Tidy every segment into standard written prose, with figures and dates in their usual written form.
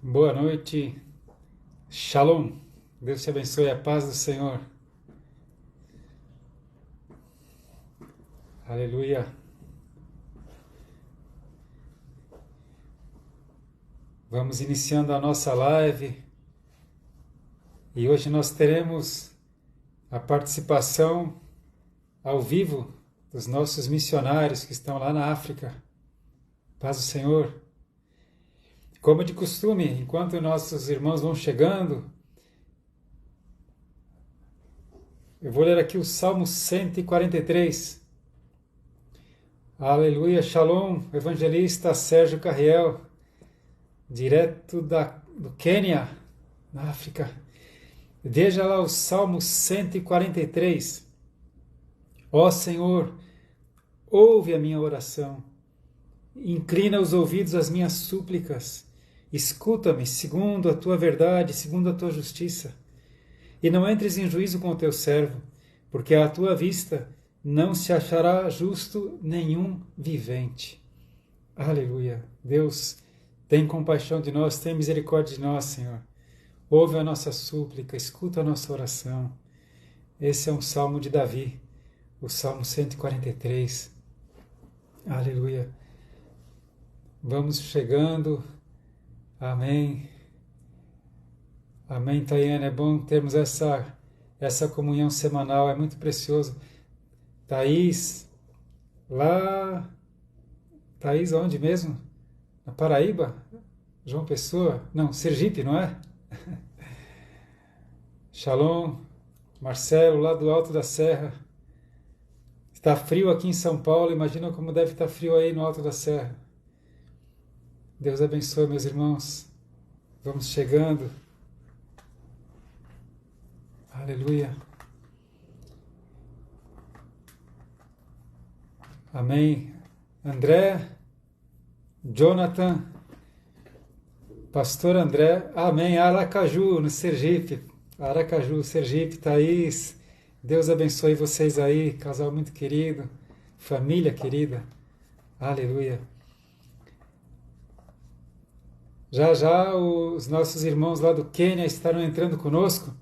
Boa noite, Shalom. Deus te abençoe, a paz do Senhor. Aleluia. Vamos iniciando a nossa live e hoje nós teremos a participação ao vivo dos nossos missionários que estão lá na África. Paz do Senhor. Como de costume, enquanto nossos irmãos vão chegando, eu vou ler aqui o Salmo 143. Aleluia, Shalom, evangelista Sérgio Carriel, direto do Quênia, na África. Veja lá o Salmo 143. Ó Senhor, ouve a minha oração, inclina os ouvidos às minhas súplicas, escuta-me segundo a tua verdade, segundo a tua justiça, e não entres em juízo com o teu servo, porque à tua vista não se achará justo nenhum vivente. Aleluia. Deus, tem compaixão de nós, tem misericórdia de nós, Senhor. Ouve a nossa súplica, escuta a nossa oração. Esse é um salmo de Davi, o Salmo 143. Aleluia. Vamos chegando. Amém. Amém, Tayane. É bom termos essa comunhão semanal, é muito precioso. Thaís, lá... Thaís, onde mesmo? Na Paraíba? João Pessoa? Não, Sergipe, não é? Shalom, Marcelo, lá do Alto da Serra. Está frio aqui em São Paulo, imagina como deve estar frio aí no Alto da Serra. Deus abençoe, meus irmãos. Vamos chegando. Aleluia. Amém. André, Jonathan, Pastor André, amém. Aracaju, no Sergipe. Aracaju, Sergipe, Thaís. Deus abençoe vocês aí, casal muito querido, família querida. Aleluia. Já já os nossos irmãos lá do Quênia estarão entrando conosco,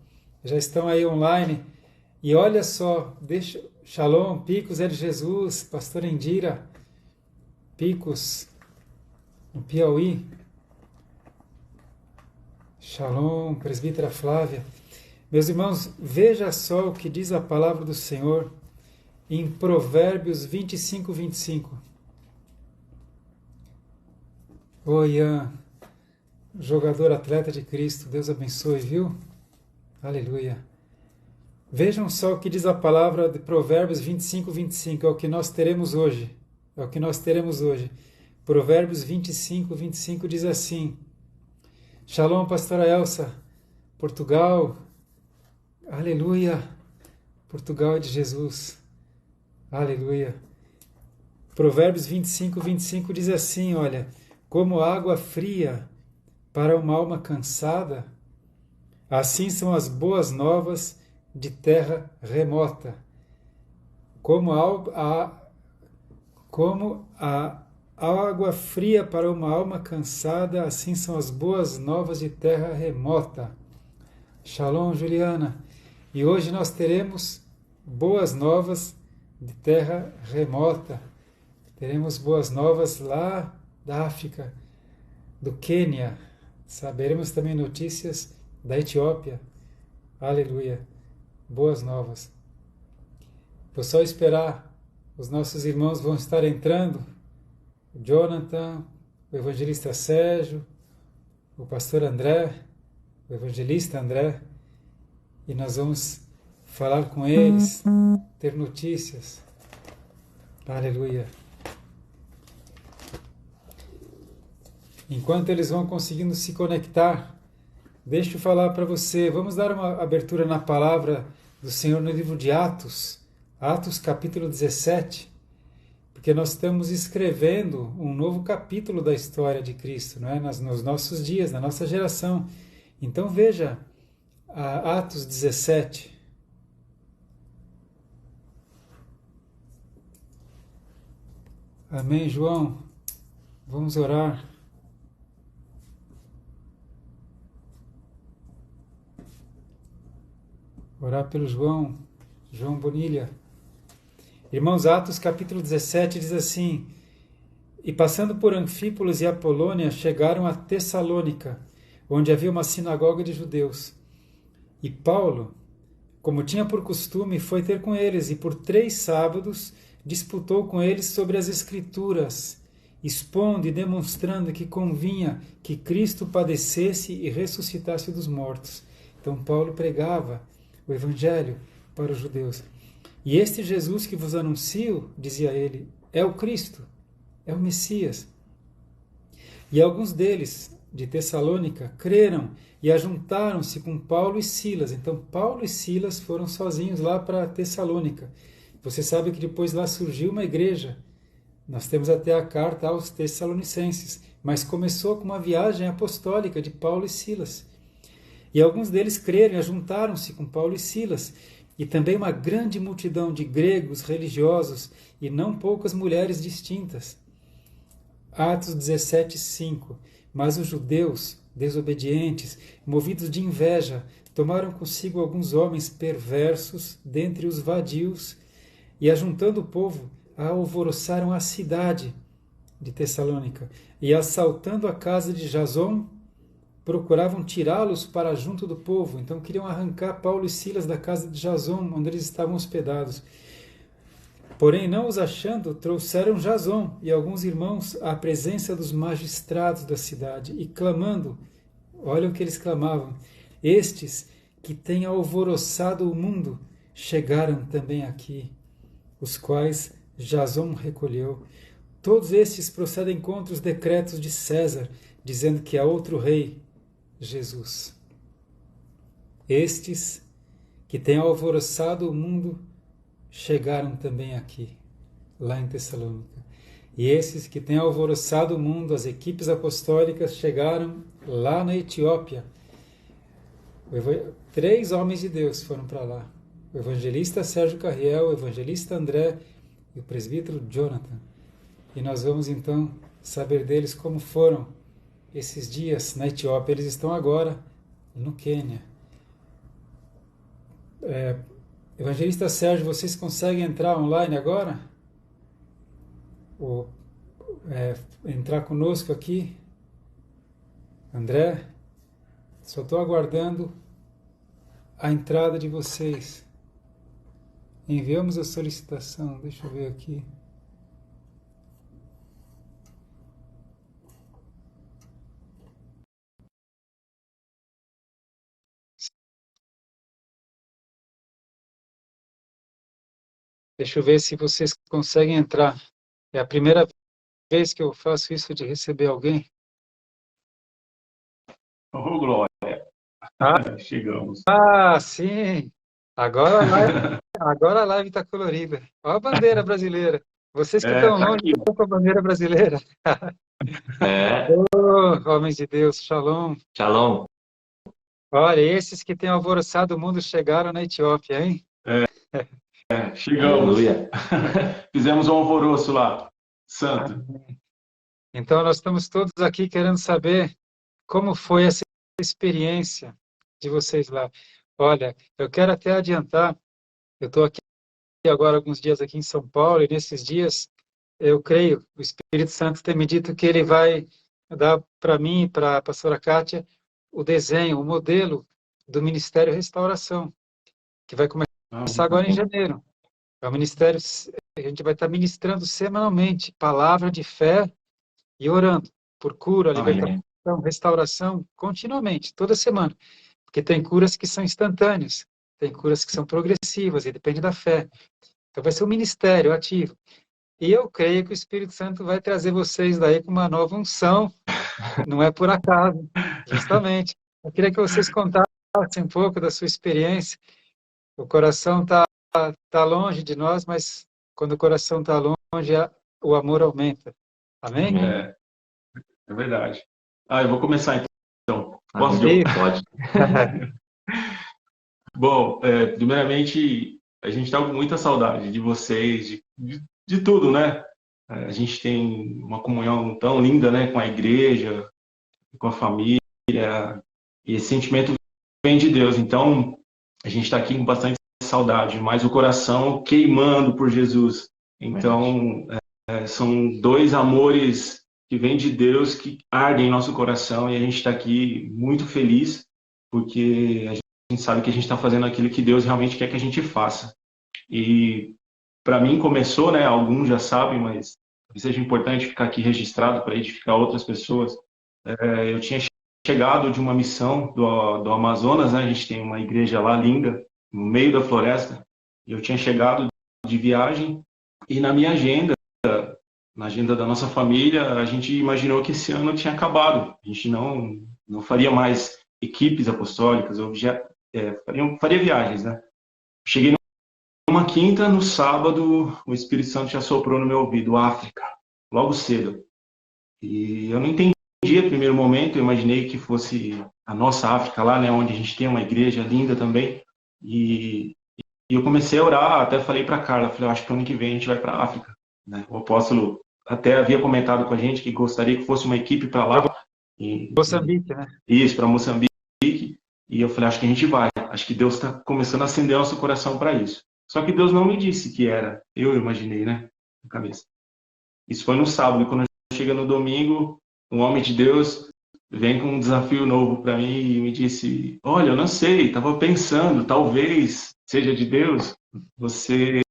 já estão aí online. E olha só, Shalom, Picos é de Jesus, Pastor Indira, Picos, no Piauí. Shalom, Presbítera Flávia. Meus irmãos, veja só o que diz a palavra do Senhor em Provérbios 25, 25. Ô Ian, jogador atleta de Cristo, Deus abençoe, viu? Aleluia. Vejam só o que diz a palavra de Provérbios 25, 25, é o que nós teremos hoje. É o que nós teremos hoje. Provérbios 25, 25 diz assim: Shalom, pastora Elsa, Portugal, aleluia, Portugal é de Jesus, aleluia. Provérbios 25, 25 diz assim, olha, como água fria para uma alma cansada, assim são as boas novas de terra remota. Como a água fria para uma alma cansada, assim são as boas novas de terra remota. Shalom, Juliana. E hoje nós teremos boas novas de terra remota. Teremos boas novas lá da África, do Quênia. Saberemos também notícias da Etiópia. Aleluia. Boas novas. Vou só esperar. Os nossos irmãos vão estar entrando. O Jonathan, o evangelista Sérgio, o pastor André, o evangelista André. E nós vamos falar com eles, ter notícias. Aleluia. Enquanto eles vão conseguindo se conectar, deixa eu falar para você, vamos dar uma abertura na palavra do Senhor no livro de Atos, Atos capítulo 17, porque nós estamos escrevendo um novo capítulo da história de Cristo, não é? Nos nossos dias, na nossa geração. Então veja, Atos 17. Amém, João? Vamos orar. Orar pelo João Bonilha. Irmãos, Atos capítulo 17 diz assim: E passando por Anfípolis e Apolônia, chegaram a Tessalônica, onde havia uma sinagoga de judeus. E Paulo, como tinha por costume, foi ter com eles, e por 3 sábados disputou com eles sobre as Escrituras, expondo e demonstrando que convinha que Cristo padecesse e ressuscitasse dos mortos. Então Paulo pregava o Evangelho para os judeus. E este Jesus que vos anuncio, dizia ele, é o Cristo, é o Messias. E alguns deles, de Tessalônica, creram e ajuntaram-se com Paulo e Silas. Então Paulo e Silas foram sozinhos lá para Tessalônica. Você sabe que depois lá surgiu uma igreja. Nós temos até a carta aos Tessalonicenses, mas começou com uma viagem apostólica de Paulo e Silas. E alguns deles creram e ajuntaram-se com Paulo e Silas, e também uma grande multidão de gregos religiosos e não poucas mulheres distintas. Atos 17, 5. Mas os judeus, desobedientes, movidos de inveja, tomaram consigo alguns homens perversos dentre os vadios, e ajuntando o povo, alvoroçaram a cidade de Tessalônica, e assaltando a casa de Jason, procuravam tirá-los para junto do povo. Então queriam arrancar Paulo e Silas da casa de Jason, onde eles estavam hospedados. Porém, não os achando, trouxeram Jason e alguns irmãos à presença dos magistrados da cidade, e clamando, olha o que eles clamavam: estes que têm alvoroçado o mundo chegaram também aqui, os quais Jason recolheu. Todos estes procedem contra os decretos de César, dizendo que há outro rei, Jesus. Estes que têm alvoroçado o mundo chegaram também aqui, lá em Tessalônica. E esses que têm alvoroçado o mundo, as equipes apostólicas, chegaram lá na Etiópia. 3 homens de Deus foram para lá. O evangelista Sérgio Carriel, o evangelista André e o presbítero Jonathan. E nós vamos então saber deles como foram esses dias na Etiópia. Eles estão agora no Quênia. Evangelista Sérgio, vocês conseguem entrar online agora? Ou entrar conosco aqui? André, só estou aguardando a entrada de vocês. Enviamos a solicitação, deixa eu ver aqui. Deixa eu ver se vocês conseguem entrar. É a primeira vez que eu faço isso de receber alguém. Oh, glória! Ah, Chegamos. sim! Agora a live está colorida. Olha a bandeira brasileira. Vocês que estão Tá longe, aqui. estão com a bandeira brasileira. É, Oh, homens de Deus, shalom. Shalom. Olha, esses que têm alvoroçado o mundo chegaram na Etiópia, hein? Chegamos. Aleluia. Fizemos um alvoroço lá, santo. Então, nós estamos todos aqui querendo saber como foi essa experiência de vocês lá. Olha, eu quero até adiantar, eu estou aqui agora alguns dias aqui em São Paulo, e nesses dias, eu creio, o Espírito Santo tem me dito que ele vai dar para mim e para a pastora Kátia o desenho, o modelo do Ministério Restauração, que vai começar agora em janeiro. É o ministério, a gente vai estar ministrando semanalmente palavra de fé e orando por cura, libertação, restauração, continuamente, toda semana. Porque tem curas que são instantâneas, tem curas que são progressivas e depende da fé. Então vai ser um ministério ativo. E eu creio que o Espírito Santo vai trazer vocês daí com uma nova unção, não é por acaso, justamente. Eu queria que vocês contassem um pouco da sua experiência. O coração tá longe de nós, mas quando o coração está longe, o amor aumenta. Amém? É verdade. Eu vou começar então. Posso? Pode. Bom, primeiramente, a gente está com muita saudade de vocês, de tudo, né? A gente tem uma comunhão tão linda, né, com a igreja, com a família, e esse sentimento vem de Deus. Então, a gente está aqui com bastante saudade, mas o coração queimando por Jesus. Então, são dois amores que vêm de Deus, que ardem em nosso coração, e a gente está aqui muito feliz, porque a gente sabe que a gente está fazendo aquilo que Deus realmente quer que a gente faça. E para mim começou, né? Alguns já sabem, mas seja importante ficar aqui registrado para edificar outras pessoas. Eu tinha chegado de uma missão do Amazonas, né? A gente tem uma igreja lá linda, no meio da floresta, e eu tinha chegado de viagem, e na minha agenda, na agenda da nossa família, a gente imaginou que esse ano tinha acabado. A gente não faria mais equipes apostólicas, ou faria viagens, né? Cheguei numa quinta, no sábado, o Espírito Santo já soprou no meu ouvido, África, logo cedo. E eu não entendi no primeiro momento, eu imaginei que fosse a nossa África lá, né, onde a gente tem uma igreja linda também. E eu comecei a orar, até falei para Carla, falei, acho que ano que vem a gente vai para a África, né? O apóstolo até havia comentado com a gente que gostaria que fosse uma equipe para Para lá. Moçambique, né? Isso, para Moçambique. E eu falei, acho que a gente vai. Acho que Deus está começando a acender nosso coração para isso. Só que Deus não me disse que era. Eu imaginei, né? Na cabeça. Isso foi no sábado. E quando chega no domingo, um homem de Deus vem com um desafio novo para mim e me disse: olha, eu não sei, estava pensando, talvez seja de Deus você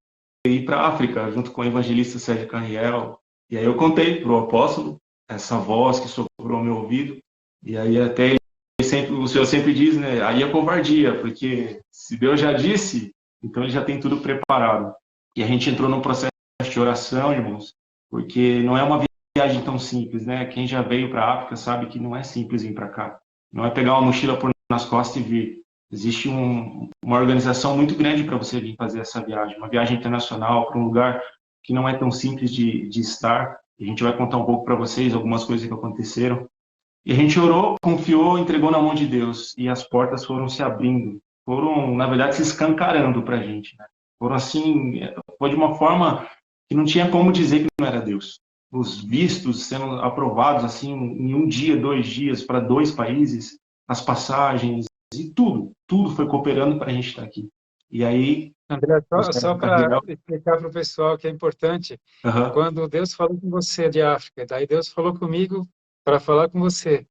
ir para a África junto com o evangelista Sérgio Carriel. E aí eu contei para o apóstolo essa voz que soprou ao meu ouvido. E aí até o Senhor sempre diz, né? Aí é covardia, porque se Deus já disse, então ele já tem tudo preparado. E a gente entrou num processo de oração, irmãos, porque não é uma viagem tão simples, né? Quem já veio para a África sabe que não é simples vir para cá. Não é pegar uma mochila por nas costas e vir. Existe uma organização muito grande para você vir fazer essa viagem, uma viagem internacional para um lugar que não é tão simples de estar. A gente vai contar um pouco para vocês algumas coisas que aconteceram. E a gente orou, confiou, entregou na mão de Deus. E as portas foram se abrindo. Foram, na verdade, se escancarando para a gente. Né? Foram assim, foi de uma forma que não tinha como dizer que não era Deus. Os vistos sendo aprovados assim em um dia, 2 dias, para 2 países, as passagens e tudo foi cooperando para a gente estar aqui. E aí, André, o só Sérgio para Carreira, explicar para o pessoal que é importante, quando Deus falou com você de África, daí Deus falou comigo para falar com você.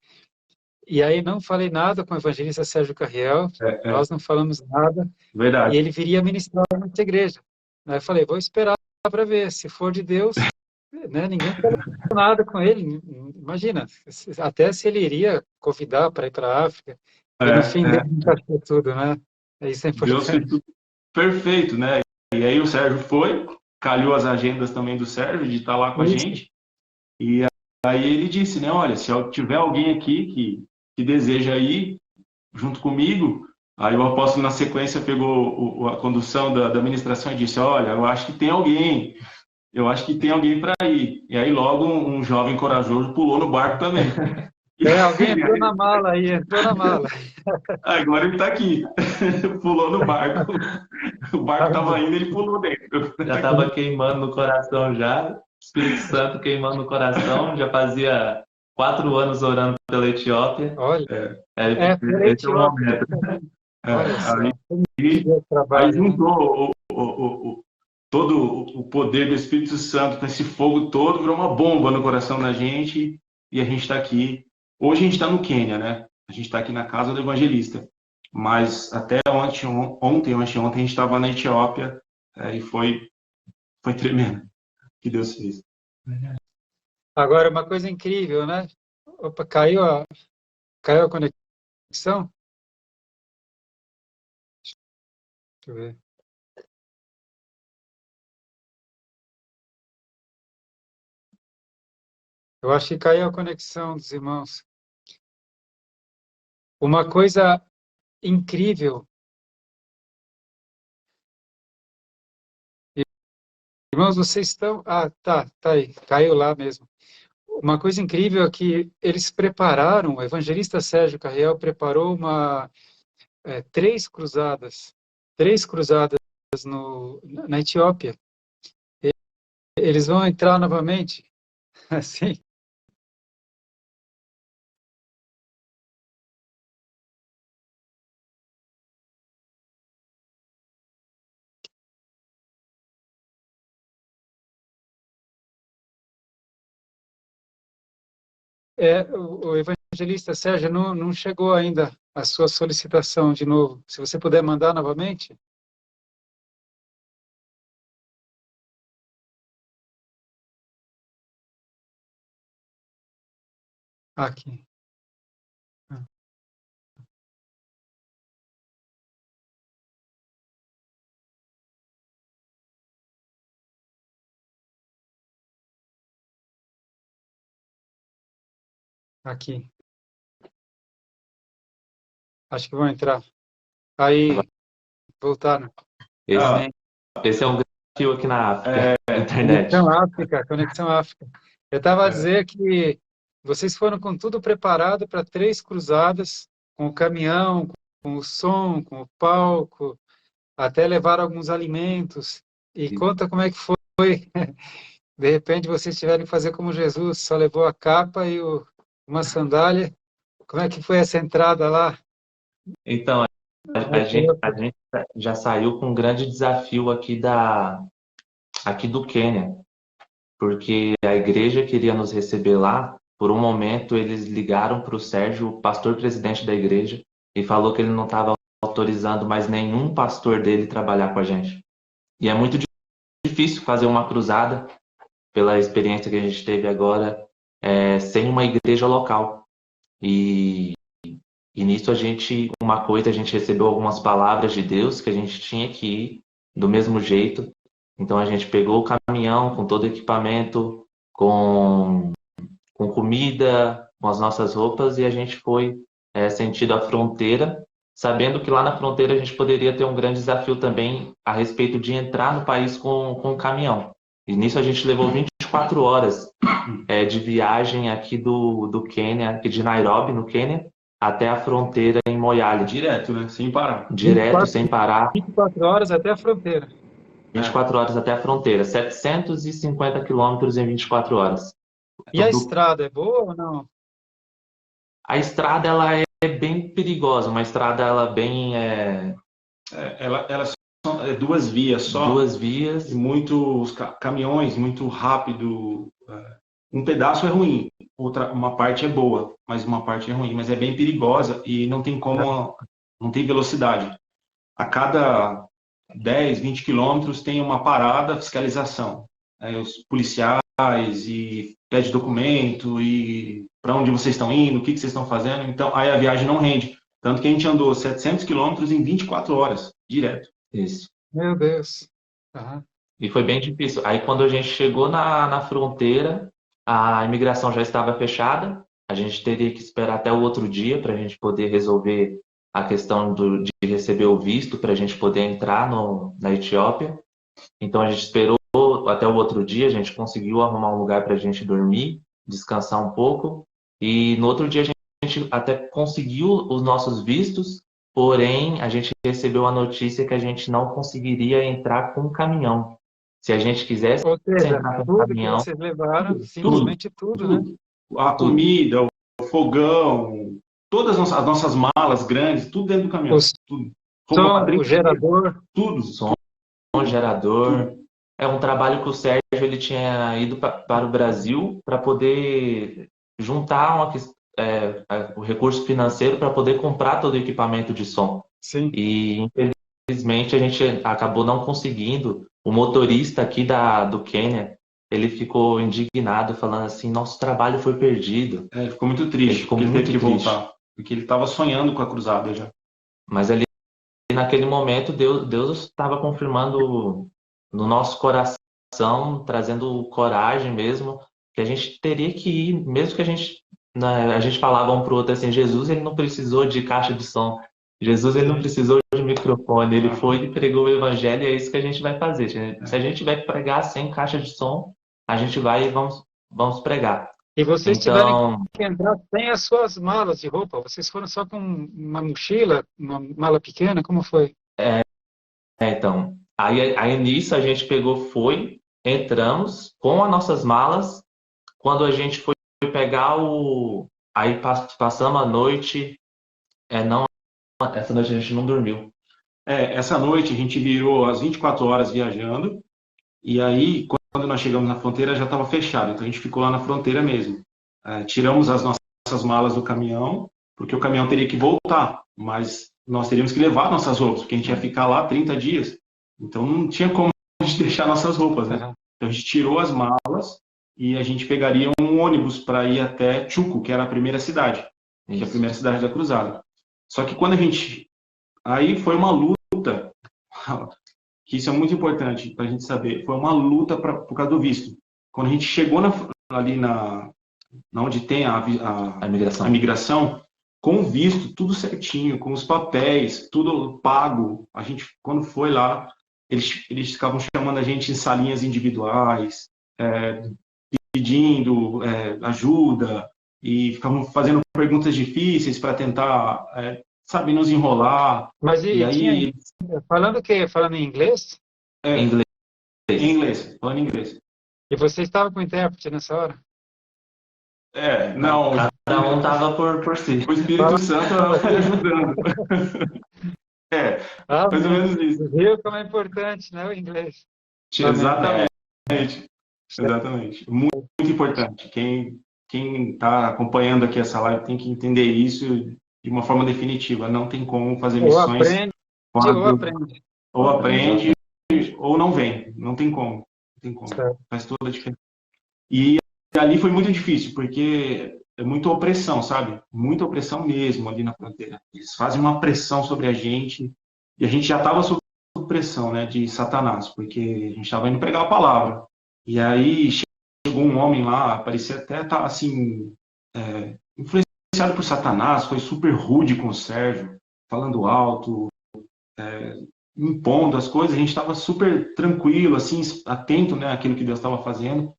E aí não falei nada com o evangelista Sérgio Carriel, nós não falamos nada, e verdade. ele viria ministrar na nossa igreja. Aí eu falei, vou esperar para ver, se for de Deus, né, ninguém falou nada com ele, imagina, até se ele iria convidar para ir para a África, e no fim Deus encaixou tudo, né? Isso é Deus fez importante. tudo perfeito, né? E aí o Sérgio foi, calhou as agendas também do Sérgio de estar lá com a Isso. gente. E aí ele disse, né? Olha, se tiver alguém aqui que deseja ir junto comigo, aí o apóstolo na sequência pegou a condução da administração e disse, olha, eu acho que tem alguém para ir. E aí logo um jovem corajoso pulou no barco também. E Alguém entrou na mala aí, entrou na mala. agora ele está aqui, pulou no barco. O barco estava indo, ele pulou dentro. Já estava queimando no coração já, Espírito Santo queimando no coração, já fazia 4 anos orando pela Etiópia. Olha, pela Esse é o Etiópia. momento. Olha Aí, só, como que Deus aí trabalha, né? juntou todo o poder do Espírito Santo com esse fogo todo, virou uma bomba no coração da gente e a gente está aqui. Hoje a gente está no Quênia, né? A gente está aqui na casa do evangelista. Mas até ontem ou anteontem, a gente estava na Etiópia e foi tremendo o que Deus fez. Agora, uma coisa incrível, né? Opa, caiu a conexão? Deixa eu ver. Eu acho que caiu a conexão dos irmãos. Uma coisa incrível. Irmãos, vocês estão. Ah, tá aí, caiu lá mesmo. Uma coisa incrível é que eles prepararam, o evangelista Sérgio Carriel preparou três cruzadas na Etiópia. Eles vão entrar novamente, assim. O evangelista Sérgio não chegou ainda a sua solicitação de novo. Se você puder mandar novamente. Aqui. Aqui. Acho que vão entrar. Aí, voltaram. Esse é um desafio aqui na África, na internet. Conexão África. Eu estava a dizer que vocês foram com tudo preparado para 3 cruzadas, com o caminhão, com o som, com o palco, até levar alguns alimentos. E conta como é que foi. De repente vocês tiveram que fazer como Jesus, só levou a capa e uma sandália. Como é que foi essa entrada lá? Então, a gente já saiu com um grande desafio aqui do Quênia, porque a igreja queria nos receber lá. Por um momento, eles ligaram para o Sérgio, o pastor presidente da igreja, e falou que ele não estava autorizando mais nenhum pastor dele trabalhar com a gente. E é muito difícil fazer uma cruzada, pela experiência que a gente teve agora, sem uma igreja local. E nisso a gente recebeu algumas palavras de Deus que a gente tinha que ir do mesmo jeito. Então a gente pegou o caminhão com todo o equipamento, com comida, com as nossas roupas, e a gente foi sentido a fronteira, sabendo que lá na fronteira a gente poderia ter um grande desafio também a respeito de entrar no país com o caminhão. E nisso a gente levou 24 horas de viagem aqui do Quênia, aqui de Nairobi, no Quênia, até a fronteira em Moyale. Direto, né? Sem parar. Direto, sem parar. 24 horas até a fronteira. 24 horas até a fronteira. 750 quilômetros em 24 horas. E a estrada é boa ou não? A estrada, ela é bem perigosa. Uma estrada, ela bem... Elas são 2 vias só. 2 vias. E muitos caminhões, muito rápido. Um pedaço é ruim, uma parte é boa, mas uma parte é ruim. Mas é bem perigosa e não tem como... Não tem velocidade. A cada 10, 20 quilômetros tem uma parada, fiscalização. Os policiais e pede documento e para onde vocês estão indo, o que vocês estão fazendo. Então, aí a viagem não rende. Tanto que a gente andou 700 quilômetros em 24 horas, direto. Isso. Meu Deus. Uhum. E foi bem difícil. Aí quando a gente chegou na fronteira, a imigração já estava fechada. A gente teria que esperar até o outro dia para a gente poder resolver a questão de receber o visto para a gente poder entrar na Etiópia. Então a gente esperou até o outro dia, a gente conseguiu arrumar um lugar para a gente dormir, descansar um pouco. E no outro dia a gente até conseguiu os nossos vistos, porém a gente recebeu a notícia que a gente não conseguiria entrar com o caminhão. Se a gente quisesse entrar com o caminhão... Vocês levaram, simplesmente tudo, né? A comida, o fogão, todas as nossas malas grandes, tudo dentro do caminhão. O gerador. Tudo. Som, gerador. É um trabalho que o Sérgio ele tinha ido para o Brasil para poder juntar o recurso financeiro para poder comprar todo o equipamento de som. Sim. E, infelizmente, a gente acabou não conseguindo. O motorista aqui do Quênia, ele ficou indignado, falando assim, nosso trabalho foi perdido. Ele ficou muito triste, porque ele teve que voltar. Porque ele estava sonhando com a cruzada já. Mas ali, naquele momento, Deus estava confirmando no nosso coração, trazendo coragem mesmo, que a gente teria que ir, mesmo que a gente falava um para o outro assim, Jesus ele não precisou de caixa de som, Jesus ele não precisou de microfone, ele foi e pregou o evangelho e é isso que a gente vai fazer. Se a gente tiver que pregar sem caixa de som, a gente vai e vamos pregar. E vocês tiveram que entrar sem as suas malas de roupa? Vocês foram só com uma mochila, uma mala pequena? Como foi? Então, aí nisso a gente entramos com as nossas malas. Quando a gente foi pegar aí passamos a noite, essa noite a gente não dormiu. Essa noite a gente virou as 24 horas viajando, e aí quando nós chegamos na fronteira já estava fechado, então a gente ficou lá na fronteira mesmo. tiramos as nossas malas do caminhão, porque o caminhão teria que voltar, mas nós teríamos que levar nossas roupas, porque a gente ia ficar lá 30 dias, então não tinha como a gente deixar nossas roupas, né? Então a gente tirou as malas e a gente pegaria um ônibus para ir até Chuco, que era a primeira cidade, que é a primeira cidade da cruzada. Só que quando a gente... Aí foi uma luta, que isso é muito importante para a gente saber, foi uma luta por causa do visto. Quando a gente chegou ali onde tem a imigração, com o visto, tudo certinho, com os papéis, tudo pago. A gente, quando foi lá, eles ficavam chamando a gente em salinhas individuais, pedindo ajuda, e ficavam fazendo perguntas difíceis para tentar, sabe, nos enrolar. Mas e aí, falando o quê? Falando em inglês? Inglês. Em inglês, falando em inglês. E você estava com o intérprete nessa hora? Não. Cada um estava por si. O Espírito Santo ajudando. Mais ou menos isso. Viu como é importante, né, o inglês? Exatamente. Muito, muito importante. Quem está acompanhando aqui essa live tem que entender isso de uma forma definitiva. Não tem como fazer missões. Ou aprende, ou não vem. Não tem como. Não tem como. Faz toda a diferença. E ali foi muito difícil, porque é muita opressão, sabe? Muita opressão mesmo ali na fronteira. Eles fazem uma pressão sobre a gente, e a gente já estava sob pressão, né, de Satanás, porque a gente estava indo pregar a palavra. E aí chegou um homem lá, parecia até estar assim, influenciado por Satanás, foi super rude com o Sérgio, falando alto, impondo as coisas. A gente estava super tranquilo, assim, atento, né, àquilo que Deus estava fazendo.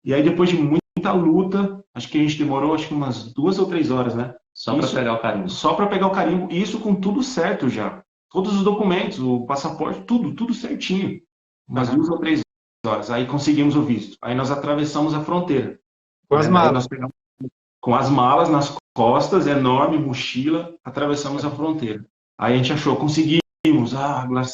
E aí, depois de muita luta, acho que a gente demorou umas 2 ou 3 horas, né? Só para pegar o carimbo. Só para pegar o carimbo. E isso com tudo certo já. Todos os documentos, o passaporte, tudo certinho. Umas 2 ou 3 horas. Aí conseguimos o visto. Aí nós atravessamos a fronteira. Com as malas. Com as malas nas costas, enorme, mochila, atravessamos a fronteira. Aí a gente achou, conseguimos.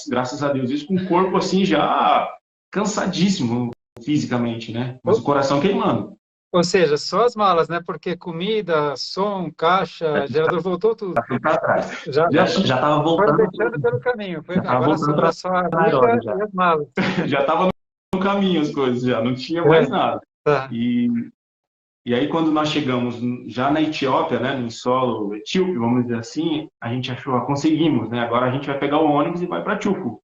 Graças a Deus. Isso com o corpo assim já cansadíssimo fisicamente, né? Mas o coração queimando. Ou seja, só as malas, né? Porque comida, som, caixa, gerador, voltou tudo. Já fui para trás. Já estava voltando. Foi deixando pelo caminho. Agora sobrou só a vida e as malas. Já estava no caminho as coisas, já não tinha mais nada. Tá. E aí, quando nós chegamos já na Etiópia, né, no solo etíope, vamos dizer assim, a gente achou, conseguimos, né? Agora a gente vai pegar o ônibus e vai para Chuco.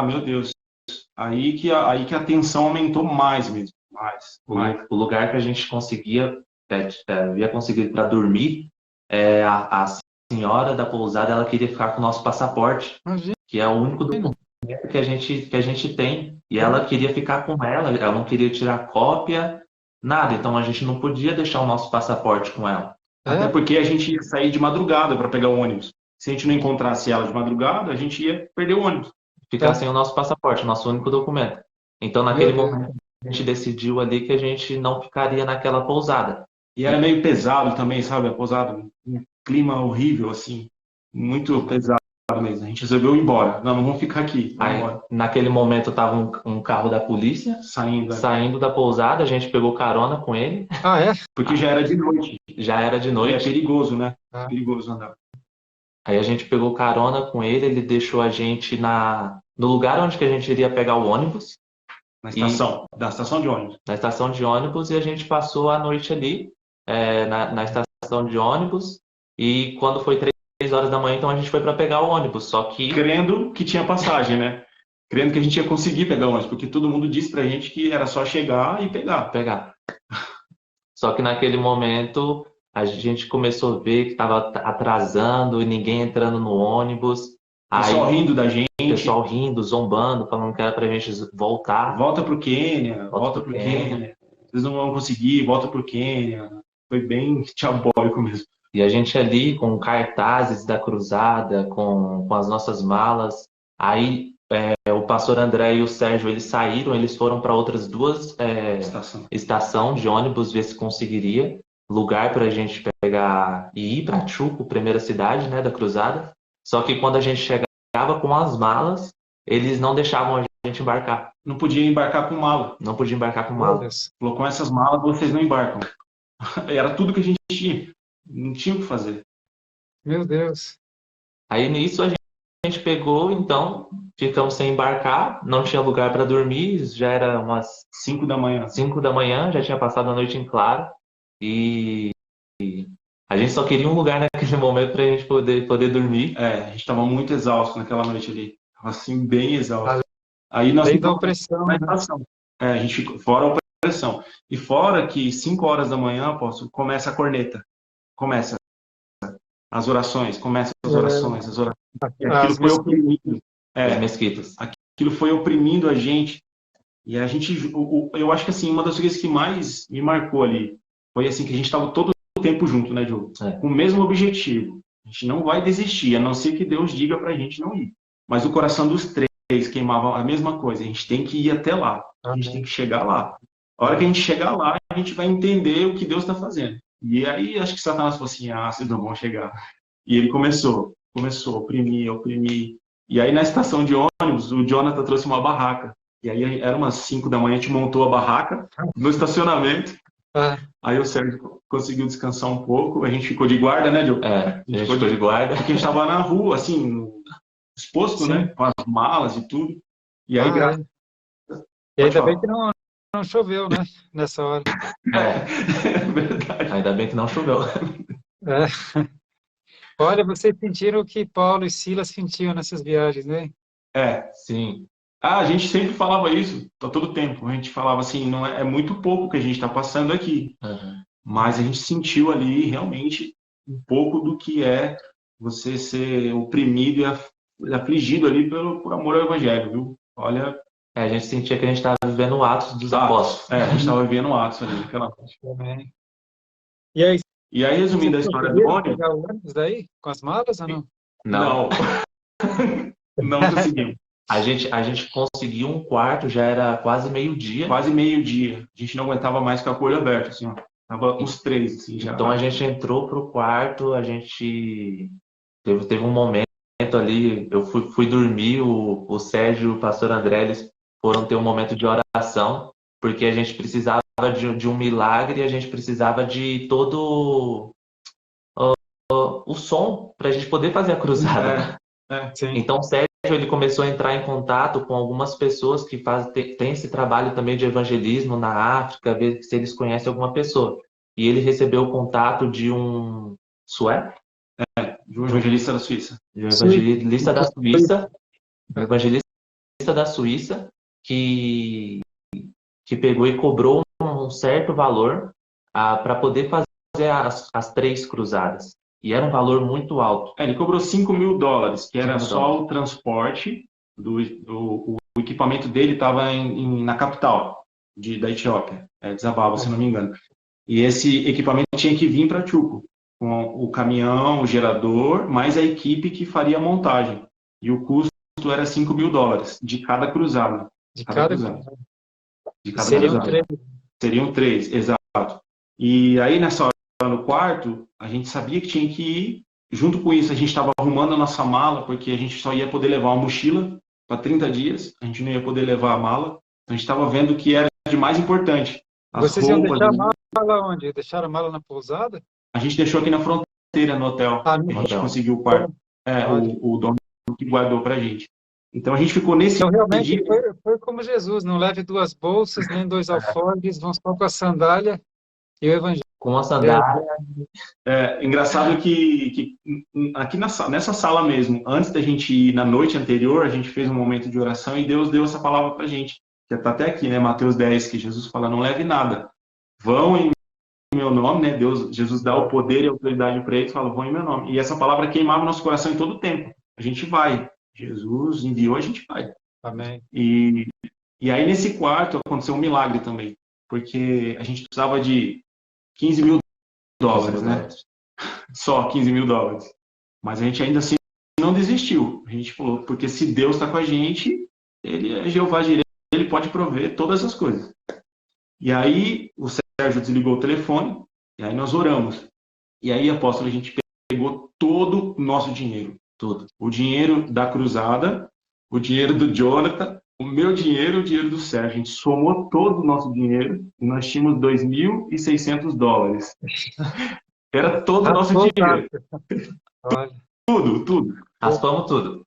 Meu Deus. Aí que a tensão aumentou mais mesmo. O lugar que a gente havia conseguido para dormir, a senhora da pousada, ela queria ficar com o nosso passaporte, que é o único documento que a gente tem, e ela queria ficar com ela não queria tirar cópia, nada, então a gente não podia deixar o nosso passaporte com ela. Até porque a gente ia sair de madrugada para pegar o ônibus. Se a gente não encontrasse ela de madrugada, a gente ia perder o ônibus. Ficar sem o nosso passaporte, nosso único documento. Então, naquele momento, a gente decidiu ali que a gente não ficaria naquela pousada. E era meio pesado também, sabe? A pousada, um clima horrível, assim, muito pesado mesmo. A gente resolveu ir embora. Não vamos ficar aqui. Naquele momento, estava um carro da polícia saindo da pousada. A gente pegou carona com ele. Porque já era de noite. Já era de noite. É perigoso, né? Perigoso andar. Aí a gente pegou carona com ele deixou a gente no lugar onde que a gente iria pegar o ônibus. Na estação de ônibus. Na estação de ônibus, e a gente passou a noite ali, na estação de ônibus, e quando foi 3 horas da manhã, então a gente foi para pegar o ônibus, só que... Crendo que tinha passagem, né? Crendo que a gente ia conseguir pegar o ônibus, porque todo mundo disse pra gente que era só chegar e pegar. Só que naquele momento... A gente começou a ver que estava atrasando e ninguém entrando no ônibus. Pessoal rindo da gente. Pessoal rindo, zombando, falando que era pra gente voltar. Volta pro Quênia, volta pro Quênia. Vocês não vão conseguir, volta pro Quênia. Foi bem diabólico mesmo. E a gente ali com cartazes da cruzada, com as nossas malas. Aí o pastor André e o Sérgio, eles saíram, eles foram para outras 2 estações de ônibus, ver se conseguiria lugar para a gente pegar e ir para Chuco, primeira cidade, né, da cruzada. Só que quando a gente chegava com as malas, eles não deixavam a gente embarcar. Não podia embarcar com mala. Não podia embarcar com mala. Falou, com essas malas vocês não embarcam. Era tudo que a gente tinha. Não tinha o que fazer. Meu Deus. Aí nisso a gente pegou, então ficamos sem embarcar, não tinha lugar para dormir, já era umas 5 da manhã. 5 da manhã, já tinha passado a noite em claro e a gente só queria um lugar naquele momento para a gente poder dormir. É, a gente estava muito exausto naquela noite ali. Tava assim, bem exausto. Aí nós Além da ficamos opressão, na né? estação. É, a gente ficou fora a opressão. E fora que 5 horas da manhã, apóstolo, começa a corneta. Começa as orações, começa as orações. E aquilo As foi mesquitas. oprimindo. Os É, mesquitos. aquilo foi oprimindo a gente. E a gente, eu acho que assim, uma das coisas que mais me marcou ali foi assim que a gente estava todo o tempo junto, né, Diogo? É. Com o mesmo objetivo. A gente não vai desistir, a não ser que Deus diga para a gente não ir. Mas o coração dos três queimava a mesma coisa. A gente tem que ir até lá. A gente tem que chegar lá. A hora que a gente chegar lá, a gente vai entender o que Deus está fazendo. E aí, acho que Satanás falou assim, vocês não vão chegar. E ele começou a oprimir, oprimir. E aí, na estação de ônibus, o Jonathan trouxe uma barraca. E aí, era umas 5 da manhã, a gente montou a barraca no estacionamento. Ah, Aí o Sérgio conseguiu descansar um pouco. A gente ficou de guarda, né, Diogo? A gente ficou de guarda. Porque a gente estava na rua, assim, exposto, sim. né? Com as malas e tudo. E aí, É. E Pode ainda bem falar. que não choveu, né? Nessa hora. É verdade. Ainda bem que não choveu. É. Olha, vocês sentiram o que Paulo e Silas sentiam nessas viagens, né? Sim. A gente sempre falava isso, a todo tempo. A gente falava assim, não é muito pouco que a gente está passando aqui. Uhum. Mas a gente sentiu ali realmente um pouco do que é você ser oprimido e afligido ali por amor ao evangelho, viu? Olha, A gente sentia que a gente estava vivendo o Atos dos Apóstolos. a gente estava vivendo Atos ali naquela noite. Também. E aí, E aí, resumindo a vocês história do conseguiram ônibus, pegar o ônibus daí? Com as malas ou não? não, não conseguimos. A gente conseguiu um quarto, já era quase meio-dia. Quase meio-dia. A gente não aguentava mais com a olho aberto, assim, ó. Tava uns 3, assim, já. Então a gente entrou pro quarto, a gente teve um momento ali, eu fui dormir, o Sérgio e o pastor André, eles foram ter um momento de oração, porque a gente precisava de um milagre, a gente precisava de todo o som para a gente poder fazer a cruzada. Sim. Então o Sérgio ele começou a entrar em contato com algumas pessoas que têm esse trabalho também de evangelismo na África, ver se eles conhecem alguma pessoa. E ele recebeu o contato de um sueco? De um evangelista da Suíça. De um evangelista da Suíça. Um evangelista da Suíça que pegou e cobrou um certo valor para poder fazer as 3 cruzadas. E era um valor muito alto. Ele cobrou $5.000, que era só o transporte, o equipamento dele estava na capital da Etiópia, Desababa, se não me engano. E esse equipamento tinha que vir para Chuco, com o caminhão, o gerador, mais a equipe que faria a montagem. E o custo era $5.000 de cada cruzada. De cada cruzada. De cada Seriam cruzada. 3. Seriam 3, exato. E aí, nessa hora, no quarto, a gente sabia que tinha que ir. Junto com isso, a gente estava arrumando a nossa mala, porque a gente só ia poder levar uma mochila para 30 dias, a gente não ia poder levar a mala. Então, a gente estava vendo o que era de mais importante. Vocês iam deixar a mala onde? Deixaram a mala na pousada? A gente deixou aqui na fronteira, no hotel. A gente conseguiu o quarto. O dono que guardou para a gente. Então, a gente ficou nesse Então, realmente, dia. foi como Jesus, não leve 2 bolsas, nem 2 alforjes, vão só com a sandália e o evangelho. Com a sandália. Engraçado que aqui nessa sala mesmo, antes da gente ir na noite anterior, a gente fez um momento de oração e Deus deu essa palavra pra gente. Que está até aqui, né? Mateus 10, que Jesus fala, não leve nada. Vão em meu nome, né? Jesus dá o poder e a autoridade para eles, fala, vão em meu nome. E essa palavra queimava nosso coração em todo o tempo. A gente vai. Jesus enviou, a gente vai. Amém. E aí, nesse quarto, aconteceu um milagre também. Porque a gente precisava de $15.000, né? Só $15.000. Mas a gente ainda assim não desistiu. A gente falou, porque se Deus está com a gente, ele é Jeová Jireh, ele pode prover todas as coisas. E aí, o Sérgio desligou o telefone, e aí nós oramos. E aí, apóstolo, a gente pegou todo o nosso dinheiro. Tudo. O dinheiro da cruzada, o dinheiro do Jonathan, o meu dinheiro e o dinheiro do Sérgio. A gente somou todo o nosso dinheiro e nós tínhamos $2.600. Era todo o nosso Raspou o dinheiro. tacho. Olha. Tudo, tudo. Raspamos tudo.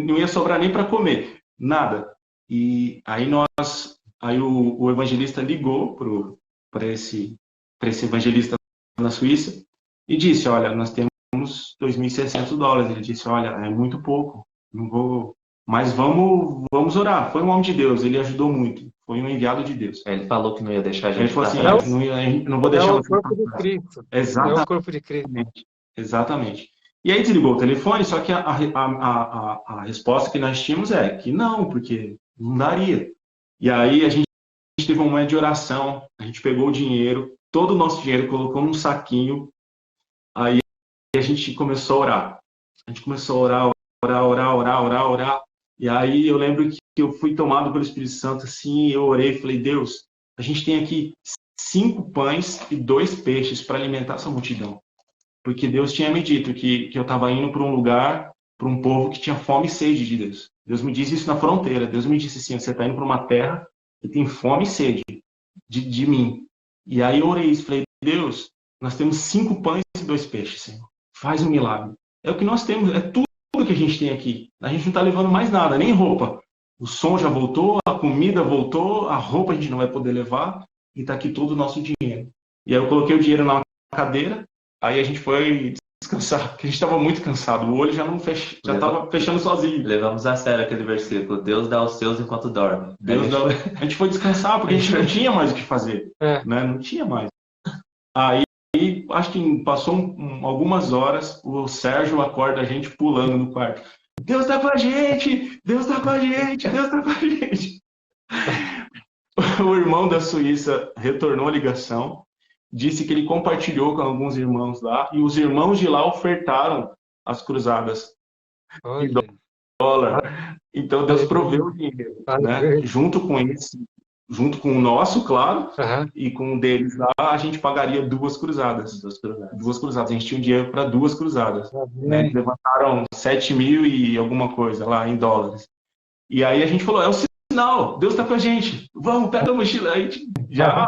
Não ia sobrar nem para comer, nada. E aí o evangelista ligou para esse evangelista na Suíça e disse: olha, nós temos $2.600. Ele disse: olha, é muito pouco, não vou, mas vamos orar. Foi um homem de Deus, ele ajudou muito, foi um enviado de Deus. Ele falou que não ia deixar a Ele gente falou pra assim: trás. não vou É deixar o você corpo para de trás. Cristo. É Exatamente. o corpo de Cristo. Exatamente. E aí desligou o telefone, só que a resposta que nós tínhamos é que não, porque não daria. E aí a gente teve um momento de oração, a gente pegou o dinheiro, todo o nosso dinheiro, colocou num saquinho, aí a gente começou a orar. A gente começou a orar. E aí eu lembro que eu fui tomado pelo Espírito Santo, assim, eu orei e falei: Deus, a gente tem aqui 5 pães e 2 peixes para alimentar essa multidão. Porque Deus tinha me dito que eu estava indo para um lugar, para um povo que tinha fome e sede de Deus. Deus me disse isso na fronteira. Deus me disse assim: você está indo para uma terra que tem fome e sede de mim. E aí eu orei isso, falei: Deus, nós temos 5 pães e 2 peixes, Senhor. Faz um milagre. É o que nós temos, é tudo que a gente tem aqui. A gente não está levando mais nada, nem roupa. O som já voltou, a comida voltou, a roupa a gente não vai poder levar, e está aqui todo o nosso dinheiro. E aí eu coloquei o dinheiro na cadeira. Aí a gente foi descansar, porque a gente estava muito cansado. O olho já não já estava fechando sozinho. Levamos a sério aquele versículo. Deus dá os seus enquanto dorme. A gente foi descansar, porque a gente não tinha mais o que fazer. Né? Não tinha mais. Aí, acho que passou algumas horas, o Sérgio acorda a gente pulando no quarto. Deus tá com a gente! Deus tá com a gente! Deus tá com a gente! O irmão da Suíça retornou a ligação, disse que ele compartilhou com alguns irmãos lá, e os irmãos de lá ofertaram as cruzadas em dólar. Então Deus proveu o dinheiro, né? Junto com o nosso, claro, e com o deles lá, a gente pagaria 2 cruzadas. 2 cruzadas. A gente tinha um dinheiro para 2 cruzadas. Né? Eles levantaram 7.000 e alguma coisa lá em dólares. E aí a gente falou: é o sinal, Deus está com a gente. Vamos, pega a mochila. Aí já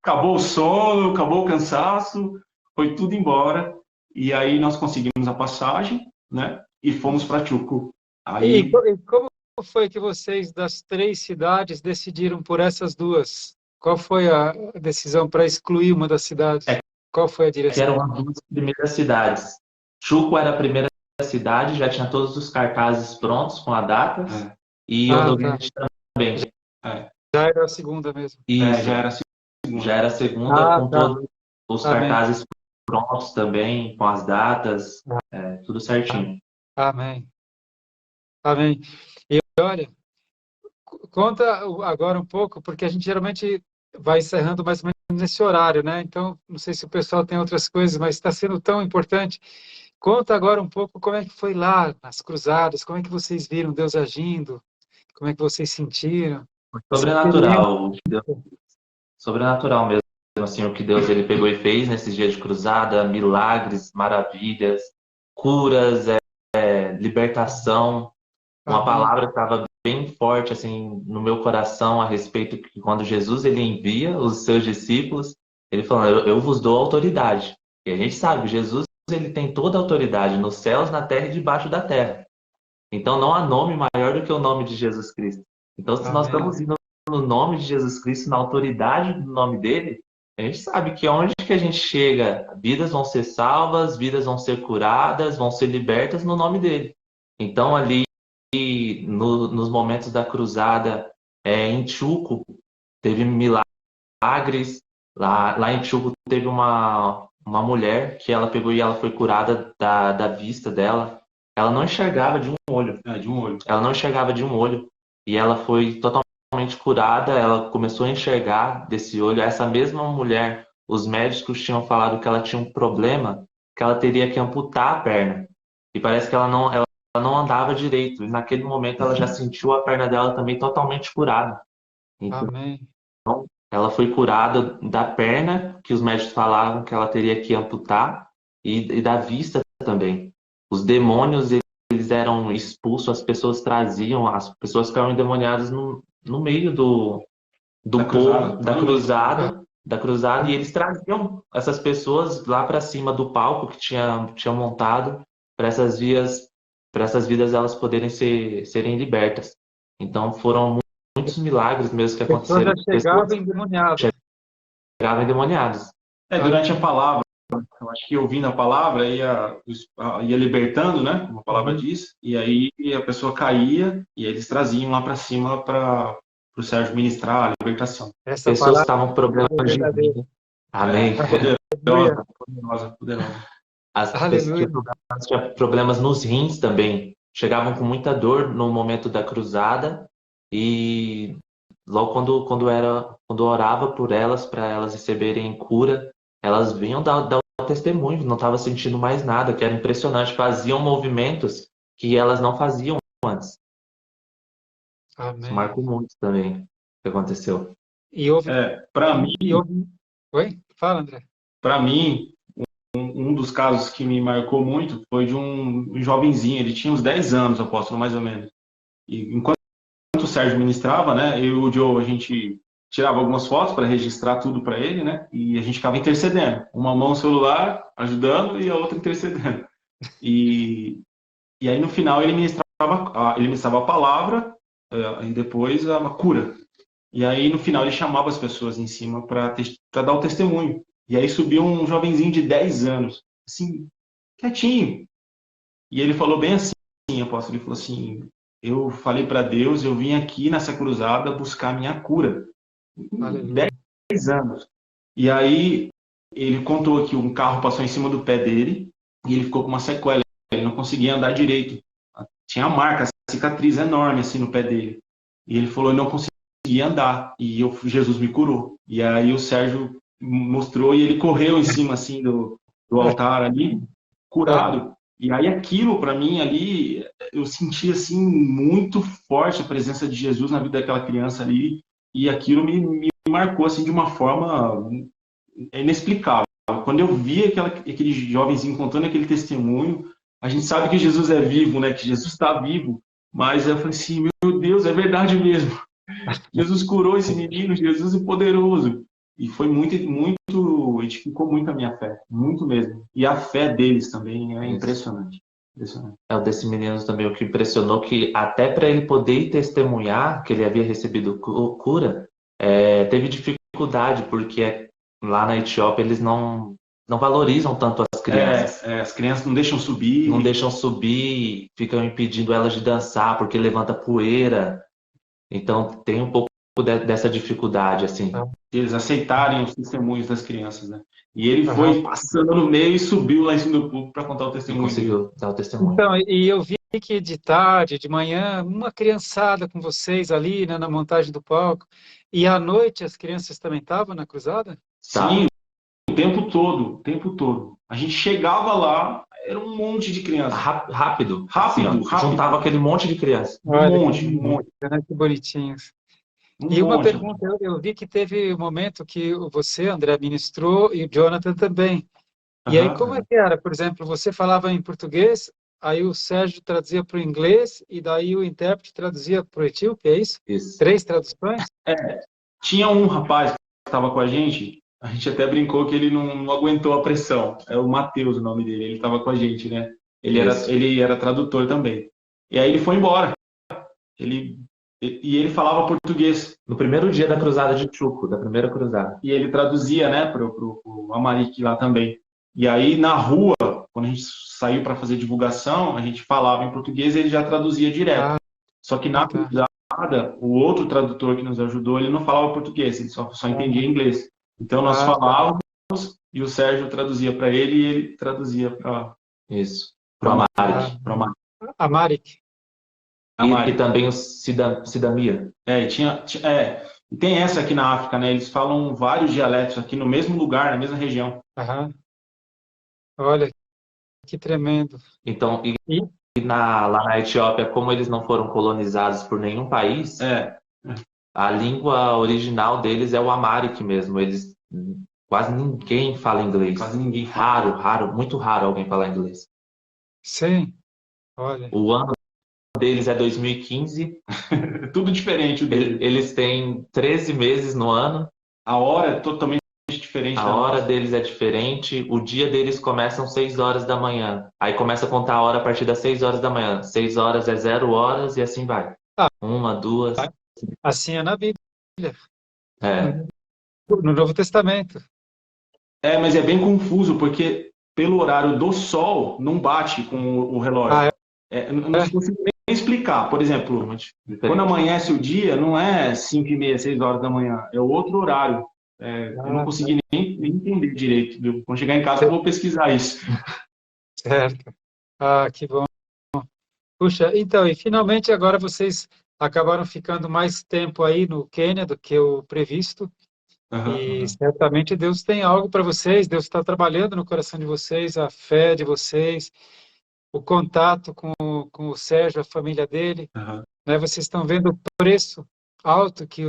acabou o sono, acabou o cansaço, foi tudo embora. E aí nós conseguimos a passagem, né? E fomos para Chuco. Aí... E como foi que vocês, das 3 cidades, decidiram por essas 2? Qual foi a decisão para excluir uma das cidades? Qual foi a direção? Eram as 2 primeiras cidades. Chuco era a primeira cidade, já tinha todos os cartazes prontos com a data. E Rodovente também. Já era a segunda mesmo. Já era a segunda. Já era a segunda, com todos os cartazes prontos também, com as datas, tudo certinho. Amém. Amém. E olha, conta agora um pouco, porque a gente geralmente vai encerrando mais ou menos nesse horário, né? Então, não sei se o pessoal tem outras coisas, mas está sendo tão importante. Conta agora um pouco como é que foi lá nas cruzadas, como é que vocês viram Deus agindo, como é que vocês sentiram. Sobrenatural, sobrenatural mesmo, assim, o que Deus ele pegou e fez nesses dias de cruzada, milagres, maravilhas, curas, libertação. Uma palavra que estava bem forte assim no meu coração a respeito que quando Jesus ele envia os seus discípulos, ele falando: eu vos dou autoridade. E a gente sabe, Jesus ele tem toda a autoridade nos céus, na terra e debaixo da terra. Então não há nome maior do que o nome de Jesus Cristo. Então se nós estamos indo no nome de Jesus Cristo, na autoridade do nome dele, a gente sabe que onde que a gente chega, vidas vão ser salvas, vidas vão ser curadas, vão ser libertas no nome dele. Então ali nos momentos da cruzada em Chuco, teve milagres. Lá em Chuco teve uma mulher que ela pegou e ela foi curada da vista dela. Ela não enxergava de um olho. Ela não enxergava de um olho. E ela foi totalmente curada. Ela começou a enxergar desse olho. Essa mesma mulher, os médicos tinham falado que ela tinha um problema, que ela teria que amputar a perna. E parece que ela não andava direito. E naquele momento ela já sentiu a perna dela também totalmente curada. Então, Amém. ela foi curada da perna, que os médicos falavam que ela teria que amputar, e da vista também. Os demônios, eles eles eram expulsos, as pessoas traziam, as pessoas ficavam endemoniadas no meio do povo, da cruzada, e eles traziam essas pessoas lá para cima do palco que tinha montado para essas vidas elas poderem serem libertas. Então foram muitos milagres mesmo que Pessoas aconteceram. já chegavam endemoniadas. Chegavam endemoniados. Durante a palavra, eu acho que ouvindo a palavra ia libertando, né? Como a palavra diz, e aí a pessoa caía e eles traziam lá para cima para o Sérgio ministrar a libertação. Essa Pessoas palavra estavam com problemas é de verdadeira. vida. Amém. Poderosa. As pessoas Aleluia. tinham problemas nos rins também. Chegavam com muita dor no momento da cruzada e logo quando orava por elas, para elas receberem cura, elas vinham dar o testemunho, não estava sentindo mais nada, que era impressionante. Faziam movimentos que elas não faziam antes. Amém. Isso marcou muito também o que aconteceu. E houve... Para mim... Oi? Fala, André. Para mim, um dos casos que me marcou muito foi de um jovenzinho, ele tinha uns 10 anos, apóstolo, mais ou menos. E enquanto o Sérgio ministrava, né, eu e o Joe, a gente tirava algumas fotos para registrar tudo para ele, né, e a gente ficava intercedendo. Uma mão no celular, ajudando, e a outra intercedendo. E aí, no final, ele ministrava a palavra e depois a cura. E aí, no final, ele chamava as pessoas em cima para dar o testemunho. E aí subiu um jovenzinho de 10 anos, assim, quietinho. E ele falou bem assim, apóstolo, ele falou assim, eu falei para Deus, eu vim aqui nessa cruzada buscar a minha cura. Aleluia. 10 anos. E aí ele contou que um carro passou em cima do pé dele e ele ficou com uma sequela. Ele não conseguia andar direito. Tinha marca, cicatriz enorme assim no pé dele. E ele falou, eu não conseguia andar. E Jesus me curou. E aí o Sérgio mostrou e ele correu em cima assim do altar ali, curado. E aí aquilo para mim ali, eu senti assim muito forte a presença de Jesus na vida daquela criança ali, e aquilo me marcou assim de uma forma inexplicável. Quando eu vi aquele jovenzinho contando aquele testemunho, a gente sabe que Jesus é vivo, né? Que Jesus está vivo, mas eu falei assim, meu Deus, é verdade mesmo. Jesus curou esse menino, Jesus é poderoso. E foi muito, edificou muito a minha fé, muito mesmo. E a fé deles também é impressionante. É o desse menino também, o que impressionou, que até para ele poder testemunhar que ele havia recebido cura, teve dificuldade, porque lá na Etiópia eles não valorizam tanto as crianças. As crianças não deixam subir. Não deixam subir, ficam impedindo elas de dançar, porque levanta poeira. Então tem um pouco dessa dificuldade, assim. Eles aceitarem os testemunhos das crianças, né? E ele foi passando no meio e subiu lá em cima do púlpito para contar o testemunho. Conseguiu dar o testemunho. Então, e eu vi que de tarde, de manhã, uma criançada com vocês ali, né, na montagem do palco. E à noite as crianças também estavam na cruzada? Sim, o tempo todo. A gente chegava lá, era um monte de criança. Rápido. Rápido. Juntava aquele monte de criança. Um monte. Né, que bonitinhos. E uma monte. pergunta, eu vi que teve um momento que você, André, ministrou e o Jonathan também. E aí como é que era? Por exemplo, você falava em português, aí o Sérgio traduzia para o inglês e daí o intérprete traduzia para o etíope, é isso? Isso. 3 traduções? Tinha um rapaz que estava com a gente até brincou que ele não aguentou a pressão. É o Mateus o nome dele, ele estava com a gente, né? Ele era tradutor também. E aí ele foi embora. Ele falava português. No primeiro dia da cruzada de Chuco, da primeira cruzada. E ele traduzia, né, pro Amaric lá também. E aí, na rua, quando a gente saiu para fazer divulgação, a gente falava em português e ele já traduzia direto. Só que na cruzada, o outro tradutor que nos ajudou, ele não falava português, ele só entendia inglês. Então, nós falávamos e o Sérgio traduzia para ele e ele traduzia para... Isso, para o Amaric. E também o Sidamia. Tem essa aqui na África, né? Eles falam vários dialetos aqui no mesmo lugar, na mesma região. Olha, que tremendo. Então, lá na Etiópia, como eles não foram colonizados por nenhum país, a língua original deles é o Amharic mesmo. Eles quase ninguém fala inglês. Quase ninguém. Raro, muito raro alguém falar inglês. Sim. Olha, O ano deles é 2015. Tudo diferente o dele. Eles têm 13 meses no ano. A hora é totalmente diferente A da hora nossa. deles é diferente. O dia deles começa às 6 horas da manhã. Aí começa a contar a hora a partir das 6 horas da manhã. 6 horas é 0 horas e assim vai. ah, Uma, duas. assim é na Bíblia, É. no Novo Testamento. Mas é bem confuso, porque pelo horário do sol não bate com o relógio. Ah, Eu não é? consigo nem explicar. Por exemplo, Muito quando diferente. amanhece o dia, não é 5h30, 6 horas da manhã, é outro horário. Eu não Ah, consegui nem entender direito. Quando chegar em casa, eu cer- vou pesquisar isso. certo. Ah, que bom. Puxa, então, e finalmente agora vocês acabaram ficando mais tempo aí no Quênia do que o previsto, Aham, e certamente Deus tem algo para vocês, Deus está trabalhando no coração de vocês, a fé de vocês, o contato com o Sérgio, a família dele, aham. né? Vocês estão vendo o preço alto que